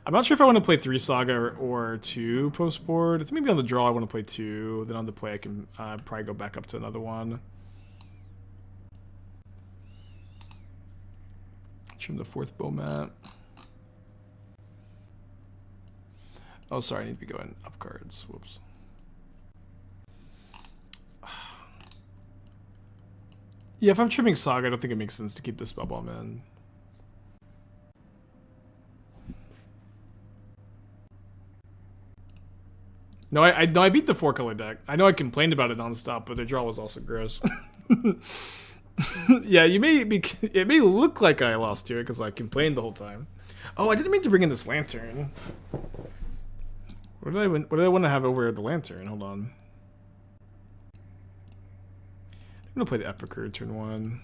I'm not sure if I want to play 3 Saga or 2 post board. I think maybe on the draw I want to play 2. Then on the play I can probably go back up to another one. Trim the 4th Bomat. Oh, sorry, I need to be going up cards. Whoops. Yeah, if I'm trimming Saga, I don't think it makes sense to keep this Spellbomb in. No, I beat the 4-color deck. I know I complained about it nonstop, but the draw was also gross. Yeah, it may look like I lost to it because I complained the whole time. Oh, I didn't mean to bring in this lantern. What did I want to have over the lantern? Hold on. I'm gonna play the Epicure turn 1.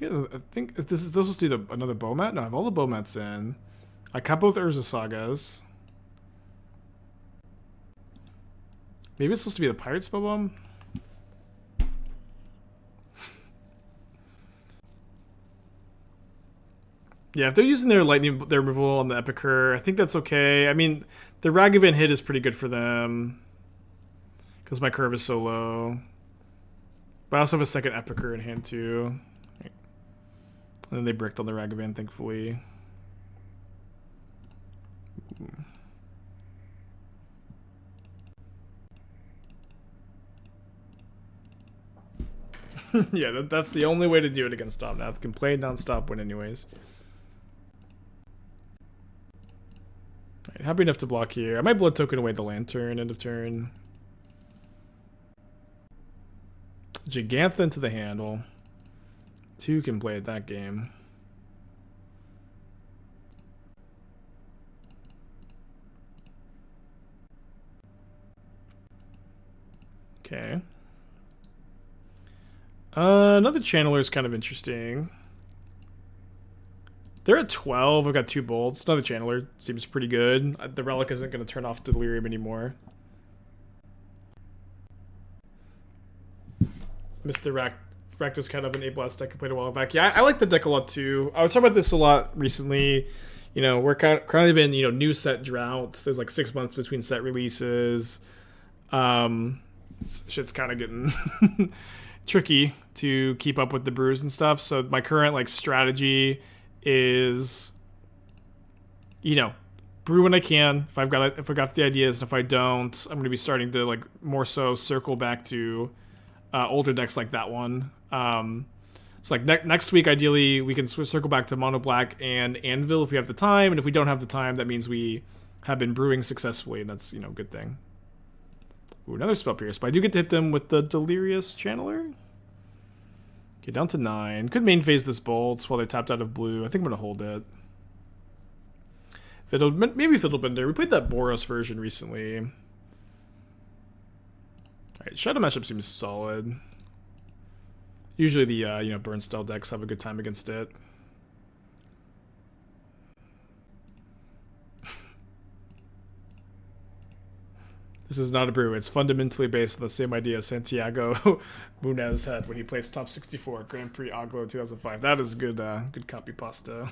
I think this is supposed to do another Bomat. No, I have all the Bomats in. I cut both Urza Sagas. Maybe it's supposed to be the Pyrite Spellbomb? Yeah, if they're using their removal on the Epicure, I think that's okay. I mean, the Ragavan hit is pretty good for them. Because my curve is so low. But I also have a second Epicure in hand too. And then they bricked on the Ragavan, thankfully. Ooh. Yeah, that's the only way to do it against Omnath. Can play non-stop win anyways. Right, happy enough to block here. I might blood token away the lantern end of turn. Jegantha into the handle. 2 can play at that game. Okay. Another channeler is kind of interesting. They're at 12. I've got 2 bolts. Another channeler seems pretty good. The relic isn't going to turn off Delirium anymore. Mr. Rakdos kind of an A-Blast deck I played a while back. Yeah, I like the deck a lot too. I was talking about this a lot recently. You know, we're kind of in, new set drought. There's like 6 months between set releases. Shit's kind of getting tricky to keep up with the brews and stuff. So my current strategy is, brew when I can. If I got the ideas, and if I don't, I'm gonna be starting to more so circle back to older decks like that one. So next week, ideally, we can circle back to Mono Black and Anvil if we have the time, and if we don't have the time, that means we have been brewing successfully, and that's a good thing. Ooh, another Spell Pierce, but I do get to hit them with the Delirious Channeler. Okay, down to 9. Could main phase this Bolt while they tapped out of blue. I think I'm gonna hold it. Maybe Fiddlebender. We played that Boros version recently. Alright, Shadow matchup seems solid. Usually the burn style decks have a good time against it. This is not a brew. It's fundamentally based on the same idea Santiago Munez had when he placed top 64 at Grand Prix Aglo 2005. That is good good copy pasta.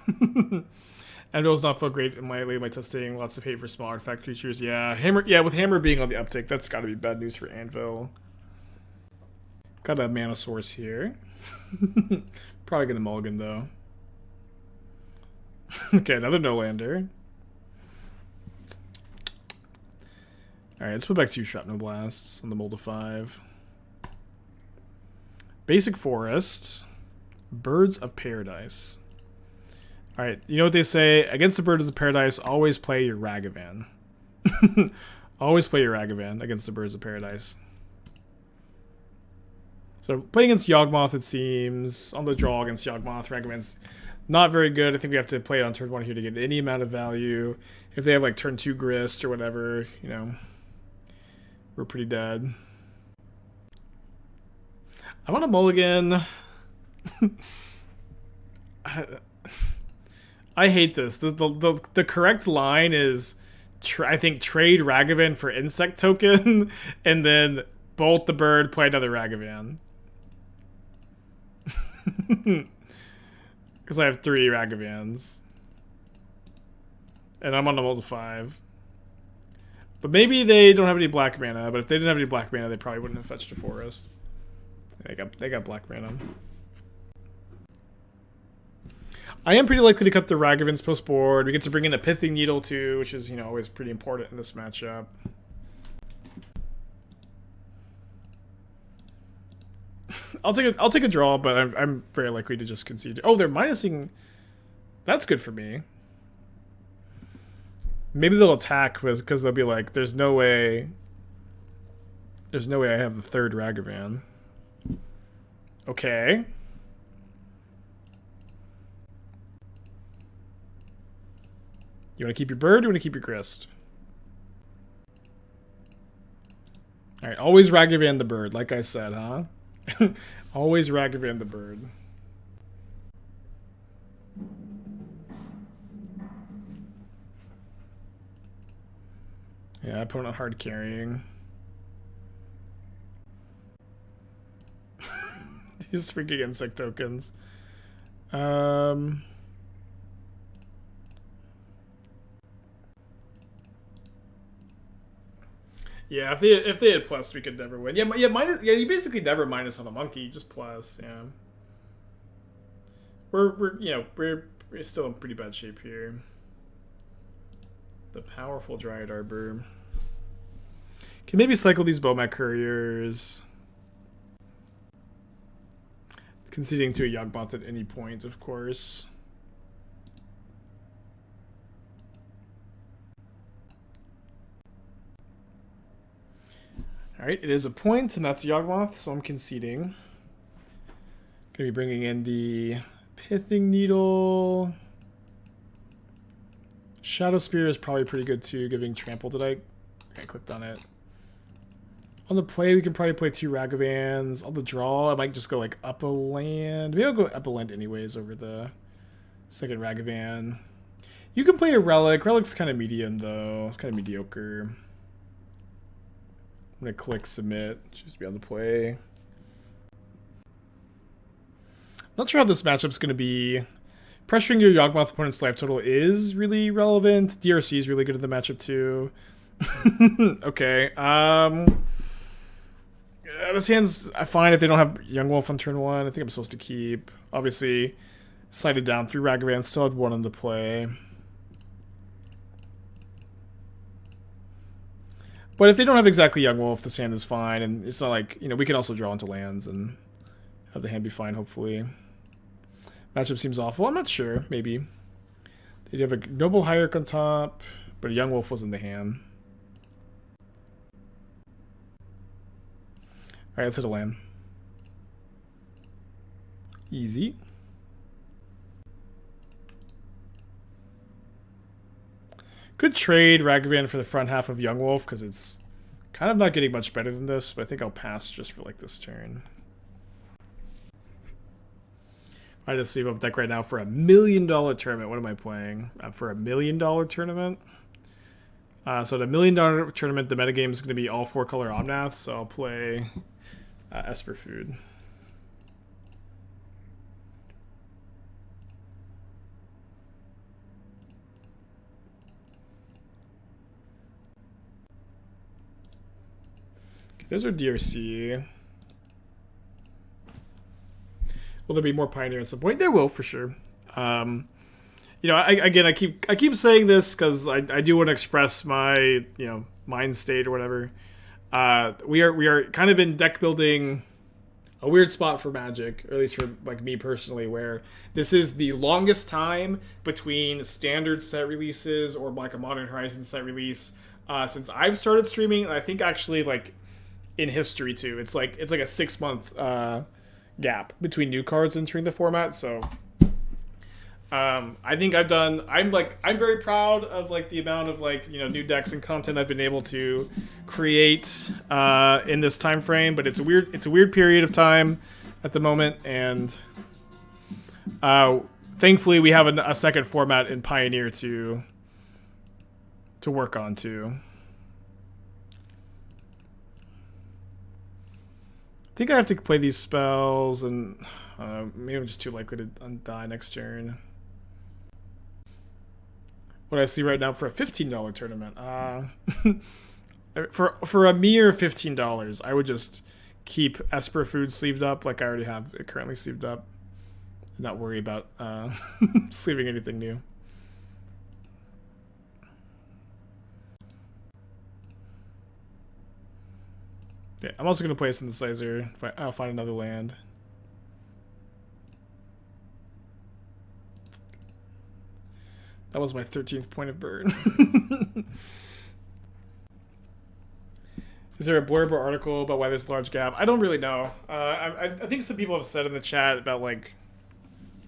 Anvil's not felt great in my testing. Lots of hate for small artifact creatures. Yeah, Hammer. Yeah, with Hammer being on the uptick, that's got to be bad news for Anvil. Got a mana source here. Probably gonna mulligan though. Okay, another no-lander. Alright, let's put back 2 Shrapnel Blasts on the mold of 5. Basic Forest. Birds of Paradise. Alright, you know what they say? Against the Birds of Paradise, always play your Ragavan. Always play your Ragavan against the Birds of Paradise. So, playing against Yawgmoth, it seems. On the draw against Yawgmoth, Ragavan's not very good. I think we have to play it on turn 1 here to get any amount of value. If they have like turn 2 Grist or whatever, you know, we're pretty dead. I want a mulligan. I hate this. The correct line is, I think, trade Ragavan for Insect Token, and then bolt the bird, play another Ragavan. Because I have 3 Ragavans. And I'm on the mold of 5. But maybe they don't have any black mana, but if they didn't have any black mana, they probably wouldn't have fetched a forest. They got black mana. I am pretty likely to cut the Ragavans post board. We get to bring in a Pithing Needle too, which is, you know, always pretty important in this matchup. I'll take a draw, but I'm very likely to just concede. Oh, they're minusing. That's good for me. Maybe they'll attack because they'll be like, there's no way I have the 3rd Ragavan. Okay. You want to keep your bird or you want to keep your Grist? Alright, always Ragavan the bird, like I said, huh? Always Ragavan the bird. Yeah, opponent hard carrying. These freaking insect tokens. Yeah, if they had plus, we could never win. Yeah, minus. Yeah, you basically never minus on a monkey. You just plus. Yeah. We're still in pretty bad shape here. The powerful Dryad Arbor. Can maybe cycle these Bomat Couriers. Conceding to a Yawgmoth at any point, of course. Alright, it is a point, and that's Yawgmoth, so I'm conceding. Gonna be bringing in the Pithing Needle. Shadow Spear is probably pretty good too, giving trample. Did I clicked on it. On the play, we can probably play 2 Ragavans. On the draw, I might just go like up a land. Maybe I'll go up a land anyways over the 2nd Ragavan. You can play a Relic. Relic's kind of medium though. It's kind of mediocre. I'm gonna click submit just to be able to play. Not sure how this matchup's gonna be. Pressuring your Yawgmoth opponent's life total is really relevant. DRC is really good at the matchup too. Okay. This hand's fine if they don't have Young Wolf on turn 1. I think I'm supposed to keep. Obviously, sided down 3 Ragavans. Still had 1 on the play. But if they don't have exactly Young Wolf, this hand is fine. And it's not like, you know, we can also draw into lands and have the hand be fine, hopefully. Matchup seems awful. I'm not sure. Maybe. They have a Noble Hierarch on top, but a Young Wolf was in the hand. Alright, let's hit a land. Easy. Could trade Ragavan for the front half of Young Wolf because it's kind of not getting much better than this, but I think I'll pass just for like this turn. I just save up deck right now for $1 million tournament. What am I playing? For $1 million tournament? So the $1 million tournament, the metagame is going to be all 4-color Omnath, so I'll play Esper Food. Okay, there's our DRC. Will there be more Pioneer at some point? There will, for sure. You know, I keep saying this because I do want to express my mind state or whatever. We are kind of in deck building a weird spot for Magic, or at least for like me personally, where this is the longest time between standard set releases or like a Modern Horizons set release since I've started streaming, and I think actually like in history too. It's like a 6-month gap between new cards entering the format, so I think I'm very proud of like the amount of like new decks and content I've been able to create in this time frame, but it's a weird period of time at the moment, and thankfully we have a second format in Pioneer to work on too. I think I have to play these spells, and maybe I'm just too likely to die next turn. What I see right now for a $15 tournament, for a mere $15, I would just keep Esper Food sleeved up like I already have it currently sleeved up, and not worry about sleeving anything new. Yeah, I'm also going to play a Synthesizer. I'll find another land. That was my 13th point of burn. Is there a blurb or article about why there's a large gap? I don't really know. I think some people have said in the chat about like,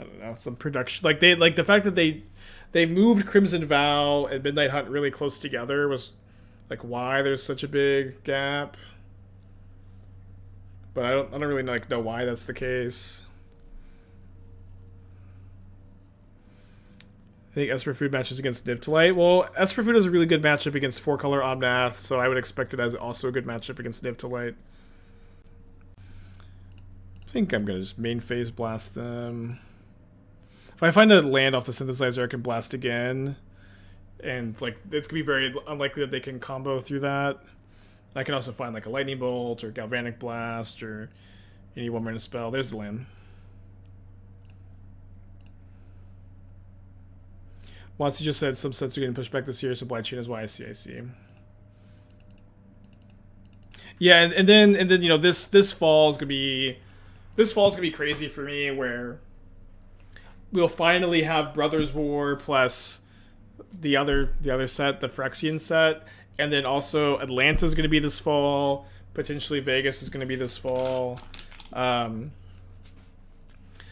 I don't know, some production. Like the fact that they moved Crimson Vow and Midnight Hunt really close together was like why there's such a big gap. But I don't really know why that's the case. I think Esper Food matches against Nibtalite. Well, Esper Food is a really good matchup against 4-color Omnath, so I would expect it as also a good matchup against Nibtalite. I think I'm going to just main phase blast them. If I find a land off the Synthesizer, I can blast again. And like it's going to be very unlikely that they can combo through that. I can also find like a Lightning Bolt or Galvanic Blast or any 1-mana spell. There's the land. Watsy just said some sets are getting pushed back this year. Supply chain is why I see. Yeah, and then this fall is gonna be crazy for me, where we'll finally have Brothers War plus the other set, the Phyrexian set. And then also Atlanta is going to be this fall. Potentially Vegas is going to be this fall. So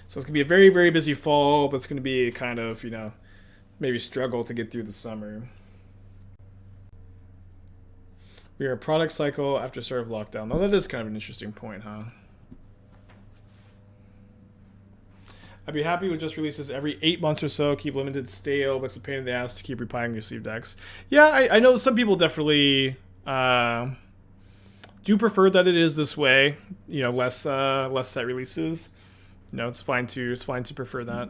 it's going to be a very, very busy fall, but it's going to be kind of, maybe struggle to get through the summer. We are a product cycle after start of lockdown. Oh, that is kind of an interesting point, huh? I'd be happy with just releases every 8 months or so. Keep limited stale, but it's a pain in the ass to keep repiling your sleeve decks. Yeah, I know some people definitely do prefer that it is this way. Less set releases. It's fine to prefer that.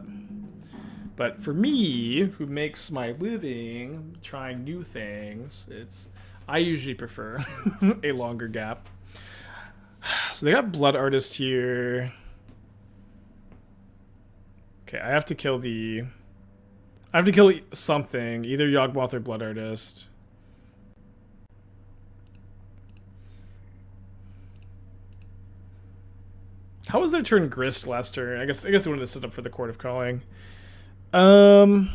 But for me, who makes my living trying new things, I usually prefer a longer gap. So they got Blood Artist here. Okay, I have to kill something, either Yawgmoth or Blood Artist. How was their turn Grist last turn? I guess they wanted to set up for the Court of Calling. I'm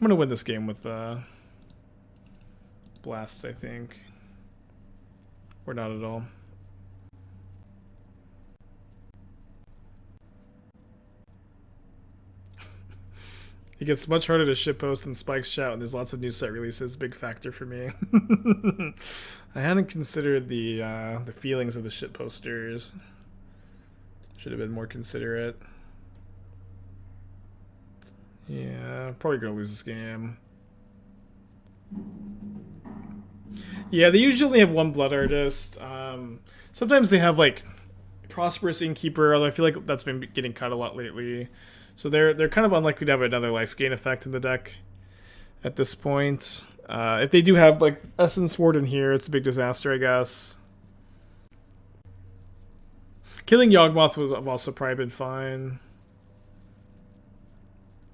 gonna win this game with Blasts, I think. Or not at all. It gets much harder to shitpost than Spike's Shout, and there's lots of new set releases. Big factor for me. I hadn't considered the feelings of the shitposters. Should have been more considerate. Yeah, probably gonna lose this game. Yeah, they usually have one Blood Artist. Sometimes they have like Prosperous Innkeeper, although I feel like that's been getting cut a lot lately. So they're kind of unlikely to have another life gain effect in the deck at this point. If they do have like Essence Ward in here, it's a big disaster, I guess. Killing Yawgmoth would have also probably been fine.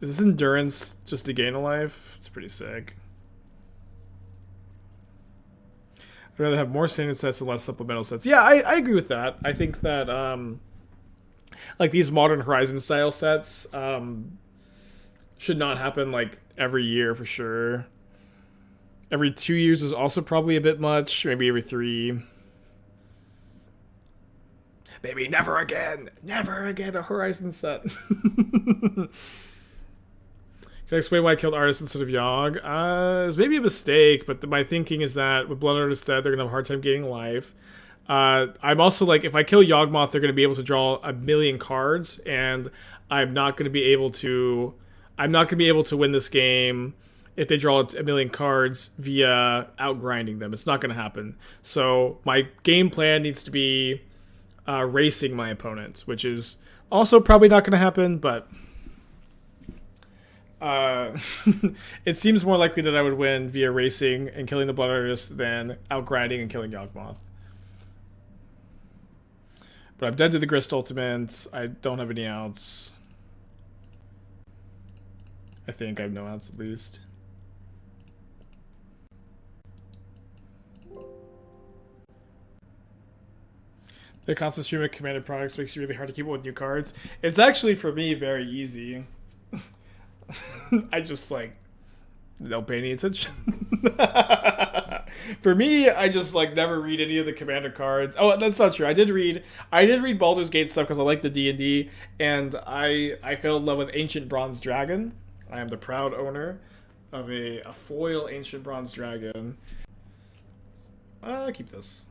Is this Endurance just to gain a life? It's pretty sick. I'd rather have more standard sets and less supplemental sets. Yeah, I agree with that. I think that like these Modern Horizon style sets should not happen like every year for sure. Every 2 years is also probably a bit much. Maybe every 3. Maybe never again a Horizon set. Can I explain why I killed Artist instead of Yogg? It's maybe a mistake, but my thinking is that with Blood Artist dead, they're going to have a hard time gaining life. I'm also like, if I kill Yawgmoth, they're going to be able to draw a million cards, and I'm not going to be able to win this game if they draw a million cards via outgrinding them. It's not going to happen. So my game plan needs to be racing my opponent, which is also probably not going to happen, but it seems more likely that I would win via racing and killing the Blood Artist than outgrinding and killing Yawgmoth. But I'm dead to the Grist Ultimate. I don't have any outs. I think I have no outs at least. The constant stream of commanded products makes it really hard to keep up with new cards. It's actually, for me, very easy. I just, like, don't pay any attention. For me, I just, like, never read any of the commander cards. Oh, that's not true. I did read Baldur's Gate stuff because I like the D&D, and I fell in love with Ancient Bronze Dragon. I am the proud owner of a foil Ancient Bronze Dragon. I'll keep this.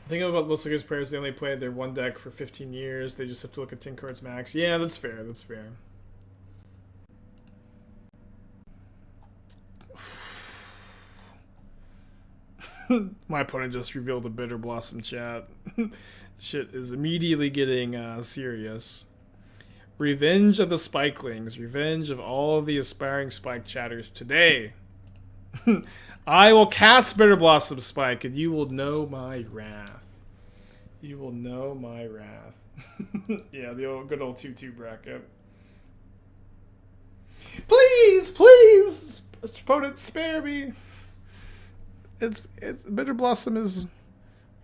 The thing about most of these players, they only played their one deck for 15 years. They just have to look at 10 cards max. Yeah, that's fair. That's fair. My opponent just revealed a Bitter Blossom chat. Shit is immediately getting serious. Revenge of the Spikelings. Revenge of all of the aspiring Spike chatters today. I will cast Bitter Blossom Spike, and you will know my wrath. You will know my wrath. Yeah, the old, good old 2-2 bracket. Please, please, opponent, spare me. It's Bitter Blossom is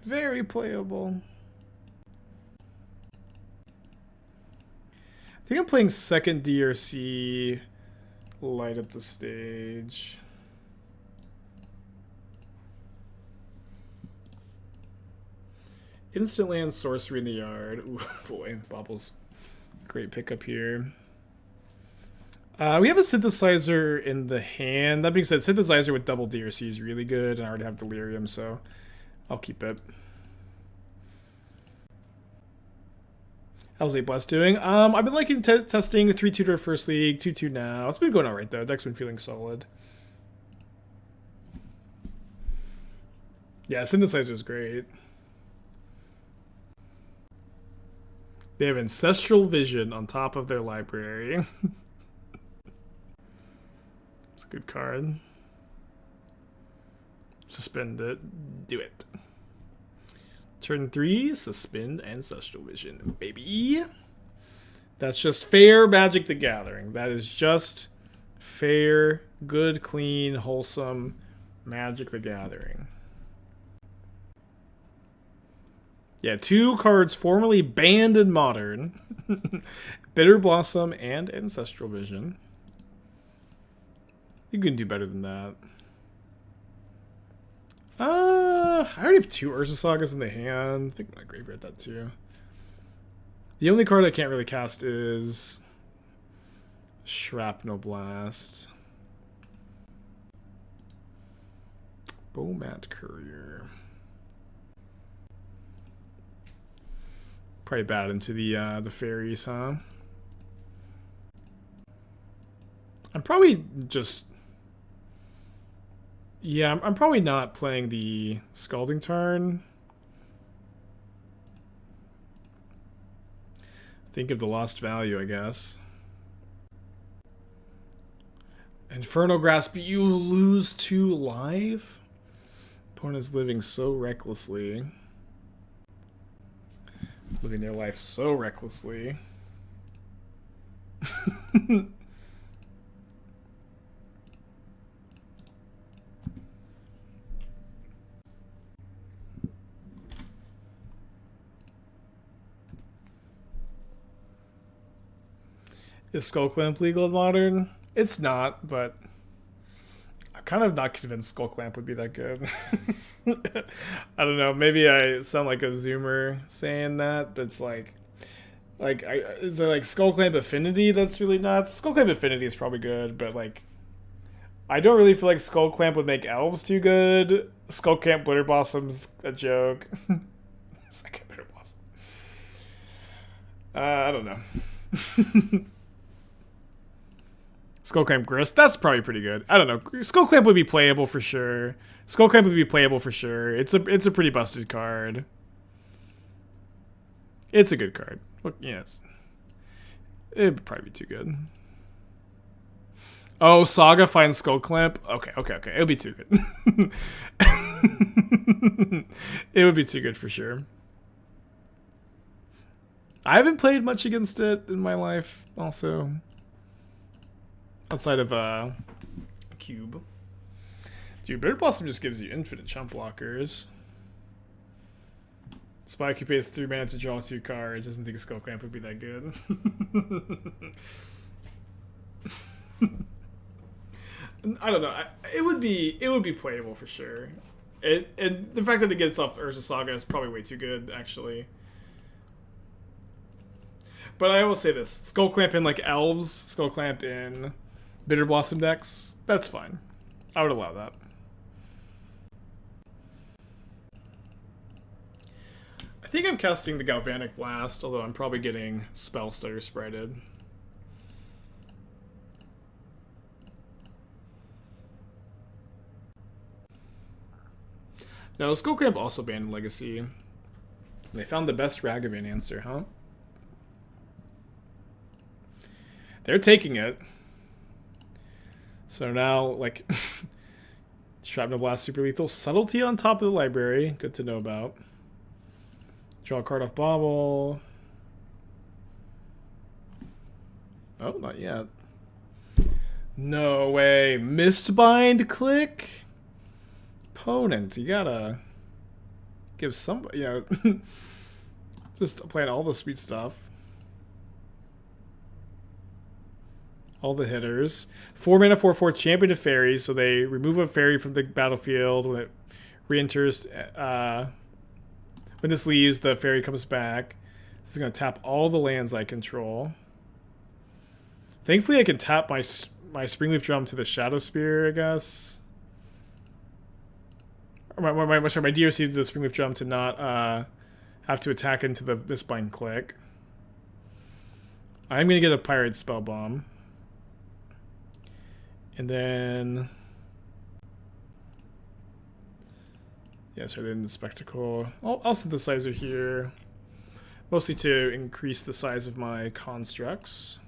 very playable. I think I'm playing second DRC. Light up the stage. Instant land, sorcery in the yard. Ooh, boy, Bauble's great pickup here. We have a synthesizer in the hand. That being said, synthesizer with double DRC is really good, and I already have delirium, so I'll keep it. How's 8 Blast doing? I've been liking testing 3-2 to first league, 2-2 now. It's been going alright though. Deck's been feeling solid. Yeah, synthesizer is great. They have Ancestral Vision on top of their library. It's a good card. Suspend it. Do it. Turn 3, suspend Ancestral Vision, baby. That's just fair Magic the Gathering. That is just fair, good, clean, wholesome Magic the Gathering. Yeah, 2 cards formerly banned in Modern. Bitter Blossom and Ancestral Vision. You can do better than that. I already have 2 Urza Sagas in the hand. I think I'm gonna graveyard that too. The only card I can't really cast is Shrapnel Blast. Bomat Courier. Probably bad into the fairies, huh? I'm probably just... Yeah, I'm probably not playing the Scalding Tarn. Think of the lost value, I guess. Infernal Grasp, you lose 2 life? Opponent's living so recklessly. Living their life so recklessly. Is Skullclamp legal in Modern? It's not, but I'm kind of not convinced Skullclamp would be that good. I don't know. Maybe I sound like a Zoomer saying that, but it's like is there like Skullclamp Affinity that's really nuts? Skullclamp Affinity is probably good, but like I don't really feel like Skullclamp would make elves too good. Skullclamp Glitter Blossom's a joke. Second Glitter Blossom. I don't know. Skullclamp Grist, that's probably pretty good. I don't know. Skullclamp would be playable for sure. Skullclamp would be playable for sure. It's a pretty busted card. It's a good card. Yeah, it'd probably be too good. Oh, Saga finds Skullclamp? Okay. It would be too good. It would be too good for sure. I haven't played much against it in my life, also. Outside of Cube. Dude, Bitter Blossom just gives you infinite chump blockers. Spike who pays 3 mana to draw 2 cards. Doesn't think Skullclamp would be that good. I don't know. It would be playable for sure. And the fact that it gets off Urza Saga is probably way too good, actually. But I will say this: Skullclamp in like elves, Skullclamp in Bitter Blossom decks, that's fine. I would allow that. I think I'm casting the Galvanic Blast, although I'm probably getting Spell Stutter spreaded. Now, Skullclamp also banned Legacy. They found the best Ragavan answer, huh? They're taking it. So now, like, Shrapnel Blast super lethal. Subtlety on top of the library. Good to know about. Draw a card off Bauble. Oh, not yet. No way. Mistbind click? Opponent, you gotta give somebody, you know, just playing all the sweet stuff. All the hitters. 4 mana, 4/4 champion of fairies, so they remove a fairy from the battlefield when it re-enters. When this leaves, the fairy comes back. This is going to tap all the lands I control. Thankfully, I can tap my Springleaf Drum to the Shadow Spear, I guess. My DRC to the Springleaf Drum to not have to attack into the Mistbind click. I'm going to get a Pyrite Spellbomb. And then... yeah, so then the Spectacle. I'll Synthesizer here. Mostly to increase the size of my constructs.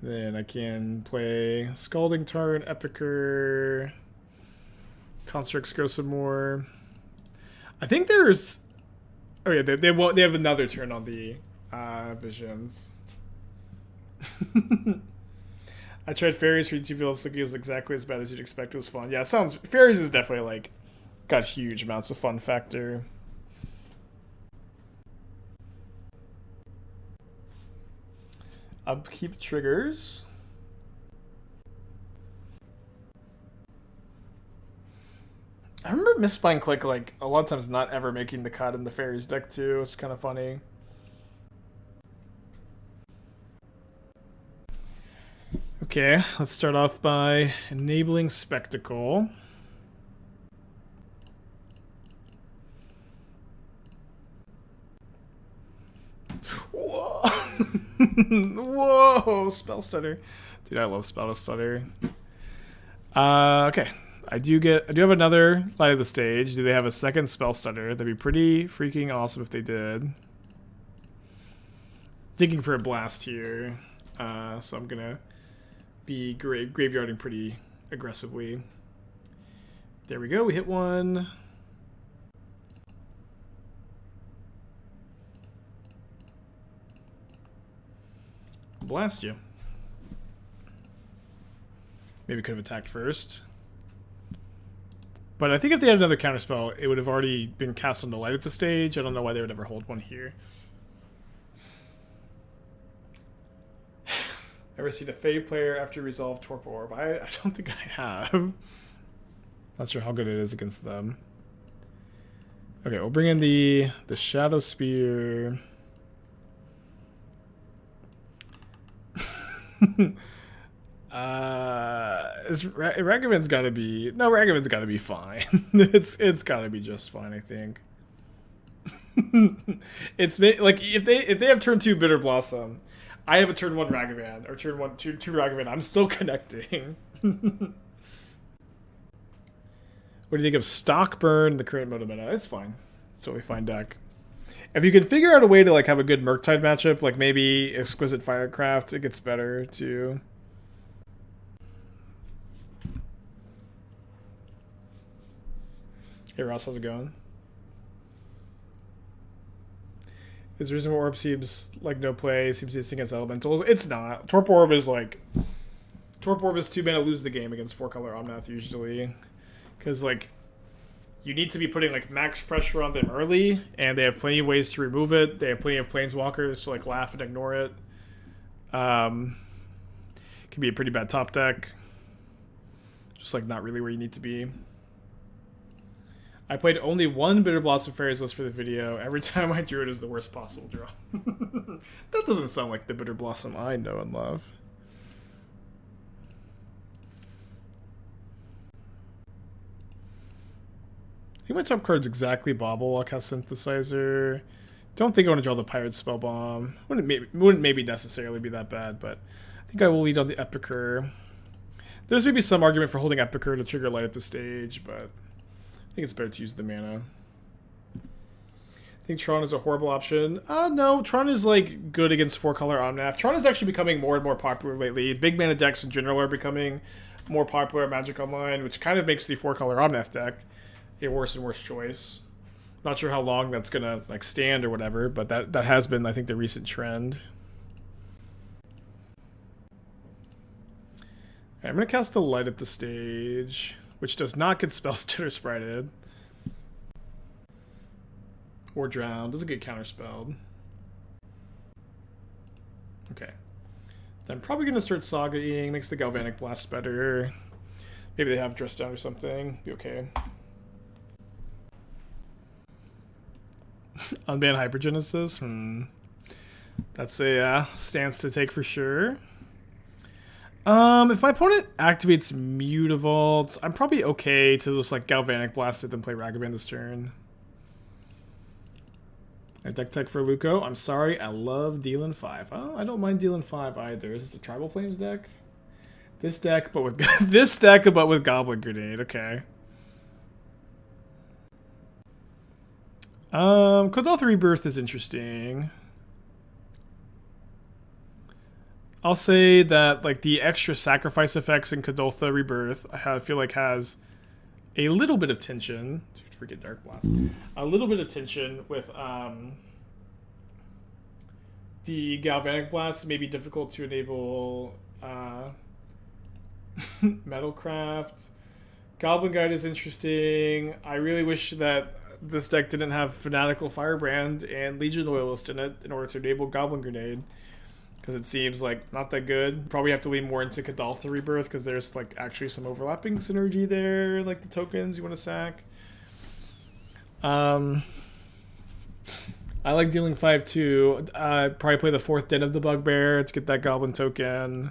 Then I can play Scalding Tarn, Epicure. Constructs grow some more. I think there's... oh yeah, they have another turn on the Visions. I tried Fairies for YouTube videos. It was exactly as bad as you'd expect. It was fun. Yeah, Fairies is definitely like got huge amounts of fun factor. Upkeep triggers. I remember Mistbind click like a lot of times not ever making the cut in the Fairies deck too. It's kind of funny. Okay, let's start off by enabling Spectacle. Whoa! Whoa! Spell Stutter. Dude, I love Spell Stutter. Okay. I do have another Light of the Stage. Do they have a second Spell Stutter? That'd be pretty freaking awesome if they did. Digging for a blast here. So I'm gonna be graveyarding pretty aggressively. There we go, we hit one. Blast you. Maybe could have attacked first. But I think if they had another counterspell, it would have already been cast on the Light at the Stage. I don't know why they would ever hold one here. Ever seen a Fae player after you resolve Torpor Orb? I don't think I have. Not sure how good it is against them. Okay, we'll bring in the Shadow Spear. Ragavan's gotta be... No, Ragavan's gotta be fine. it's gotta be just fine, I think. It's like if they have turn 2 Bitter Blossom, I have a turn 1 Ragavan, or turn 1 2 Ragavan. I'm still connecting. What do you think of Stockburn, the current meta? It's fine. It's totally fine deck. If you can figure out a way to like have a good Murktide matchup, like maybe Exquisite Firecraft, it gets better too. Hey Ross, how's it going? Is the reason why Orb seems like no play, seems decent against elementals? It's not. Torpor Orb is like... Torpor Orb is 2 mana, lose the game against 4-color Omnath usually. Because like, you need to be putting like max pressure on them early, and they have plenty of ways to remove it. They have plenty of Planeswalkers to like laugh and ignore it. Can be a pretty bad top deck. Just like not really where you need to be. I played only one Bitter Blossom Fairies list for the video. Every time I drew it is the worst possible draw. That doesn't sound like the Bitter Blossom I know and love. I think my top card's exactly Bauble. I'll cast Synthesizer. Don't think I want to draw the Pyrite Spellbomb. Wouldn't maybe necessarily be that bad, but I think I will lead on the Epicure. There's maybe some argument for holding Epicure to trigger Light at the Stage, but I think it's better to use the mana. I think Tron is a horrible option. No, Tron is like good against 4-color Omnath. Tron is actually becoming more and more popular lately. Big mana decks in general are becoming more popular at Magic Online, which kind of makes the 4-color Omnath deck a worse and worse choice. Not sure how long that's gonna like stand or whatever, but that has been, I think, the recent trend. Okay, I'm gonna cast the Light at the Stage, which does not get Spell Stutter sprited. Or Drown. Doesn't get counterspelled. Okay. Then I'm probably gonna start Saga-ing, makes the Galvanic Blast better. Maybe they have Dress Down or something. Be okay. Unban Hypergenesis? That's a stance to take for sure. If my opponent activates Mutavault, I'm probably okay to just like Galvanic Blast it, then play Ragavan this turn. I deck tech for Luco. I'm sorry, I love dealing 5. Oh, I don't mind dealing 5 either. Is this a Tribal Flames deck? This deck, but with this deck, but with Goblin Grenade. Okay. Kodalth Rebirth is interesting. I'll say that like the extra sacrifice effects in Kodalth Rebirth, I feel like has a little bit of tension. Forget Dark Blast. A little bit of tension with the Galvanic Blast. May be difficult to enable Metalcraft. Goblin Guide is interesting. I really wish that this deck didn't have Fanatical Firebrand and Legion Loyalist in it in order to enable Goblin Grenade, because it seems like not that good. Probably have to lean more into Kodalth Rebirth because there's like actually some overlapping synergy there, like the tokens you want to sack. I like dealing 5 too. Probably play the 4th Den of the Bugbear to get that Goblin token.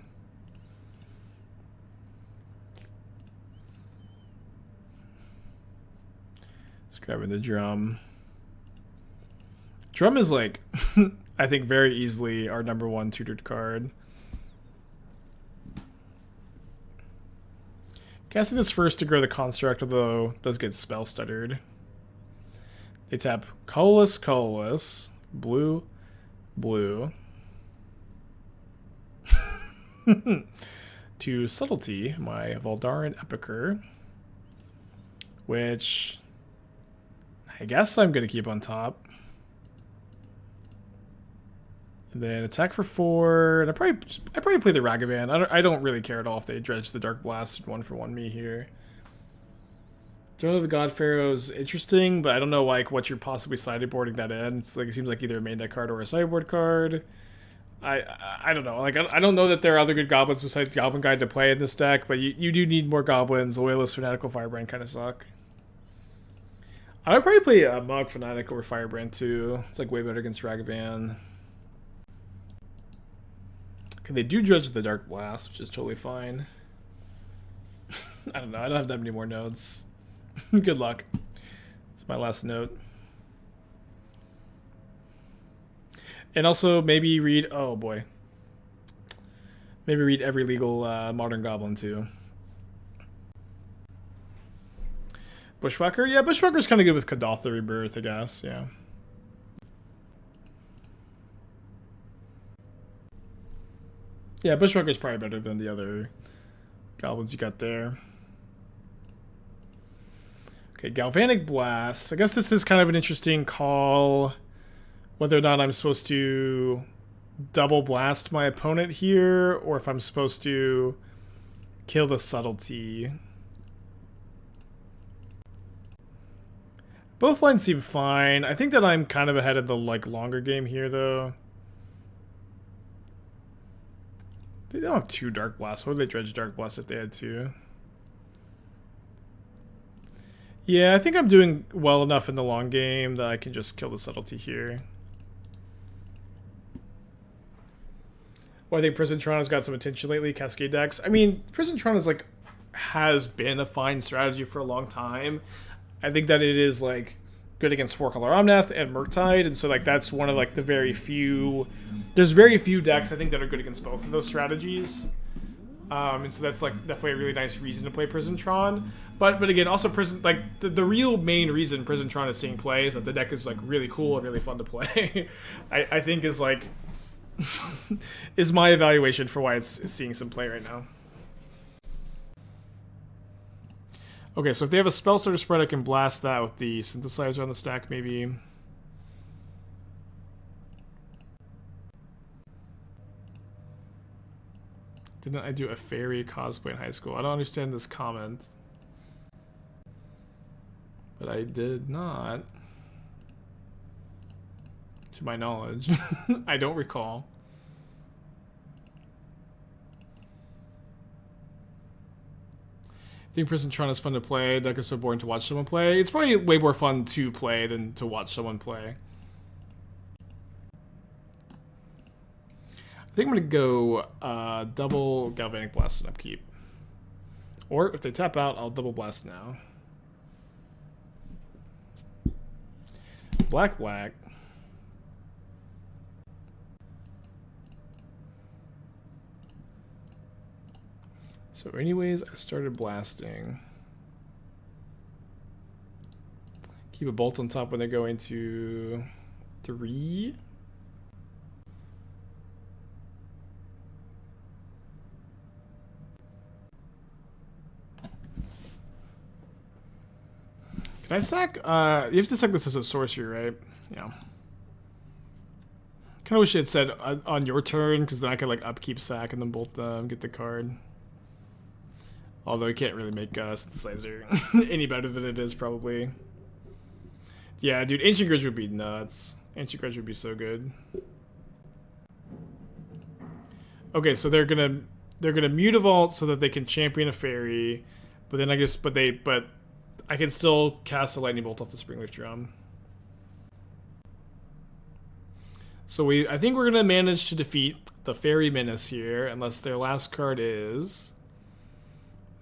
Grabbing the drum. Drum is like, I think very easily our #1 tutored card. Casting this first to grow the construct, although does get spell stuttered. They tap colorless, colorless, blue, blue. To subtlety, my Voldaren Epicure, which I guess I'm gonna keep on top. And then attack for 4, and I probably play the Ragavan. I don't really care at all if they dredge the Dark Blast 1-for-1 me here. Throne of the God Pharaoh is interesting, but I don't know like what you're possibly sideboarding that in. It's like it seems like either a main deck card or a sideboard card. I don't know. Like I don't know that there are other good goblins besides Goblin Guide to play in this deck, but you do need more goblins. Loyalist, Fanatical, Firebrand kind of suck. I would probably play a Mog Fanatic over Firebrand too. It's like way better against Ragavan. Okay, they do dredge the Dark Blast, which is totally fine. I don't know. I don't have that many more notes. Good luck. It's my last note. And also maybe read, oh boy. Maybe read every legal Modern Goblin too. Bushwhacker? Yeah, Bushwhacker's kind of good with Kadoltha Rebirth, I guess, yeah. Yeah, Bushwhacker's probably better than the other goblins you got there. Okay, Galvanic Blast. I guess this is kind of an interesting call. Whether or not I'm supposed to double blast my opponent here, or if I'm supposed to kill the subtlety. Both lines seem fine. I think that I'm kind of ahead of the like longer game here, though. They don't have 2 Dark Blasts. What would they dredge Dark Blast if they had 2? Yeah, I think I'm doing well enough in the long game that I can just kill the subtlety here. Well, I think Prison Toronto's got some attention lately, Cascade decks. I mean, Prison Toronto's like has been a fine strategy for a long time. I think that it is like good against 4-color Omnath and Murktide, and so like that's one of like the very few. There's very few decks I think that are good against both of those strategies, and so that's like definitely a really nice reason to play Prison Tron. But again, also Prison like the real main reason Prison Tron is seeing play is that the deck is like really cool and really fun to play. I think is like. Is my evaluation for why it's seeing some play right now. Okay, so if they have a spell starter spread, I can blast that with the synthesizer on the stack, maybe. Didn't I do a fairy cosplay in high school? I don't understand this comment. But I did not. To my knowledge. I don't recall. I think Prison Tron is fun to play. Deck is so boring to watch someone play. It's probably way more fun to play than to watch someone play. I think I'm going to go double Galvanic Blast and upkeep. Or if they tap out, I'll double blast now. Black, black. So anyways, I started blasting. Keep a bolt on top when they go into 3. Can I sack? You have to sack this as a sorcery, right? Yeah. Kind of wish it had said on your turn, because then I could like upkeep sack and then bolt get the card. Although you can't really make Synthesizer any better than it is, probably. Yeah, dude, Ancient Grudge would be nuts. Ancient Grudge would be so good. Okay, so they're gonna Mutavault so that they can champion a fairy, but then I guess but I can still cast a lightning bolt off the Springleaf Drum. So I think we're gonna manage to defeat the Fairy Menace here, unless their last card is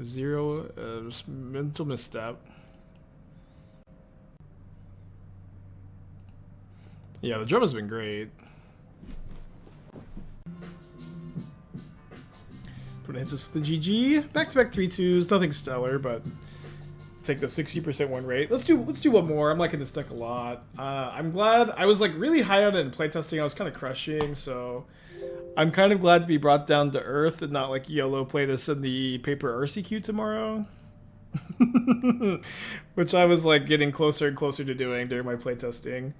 0 mental misstep. Yeah, the drum has been great. Hits us with the GG. Back-to-back 3-2s. Nothing stellar, but take the 60% win rate. Let's do one more. I'm liking this deck a lot. I'm glad. I was like really high on it in playtesting. I was kind of crushing, so I'm kind of glad to be brought down to earth and not like YOLO play this in the paper RCQ tomorrow. Which I was like getting closer and closer to doing during my playtesting.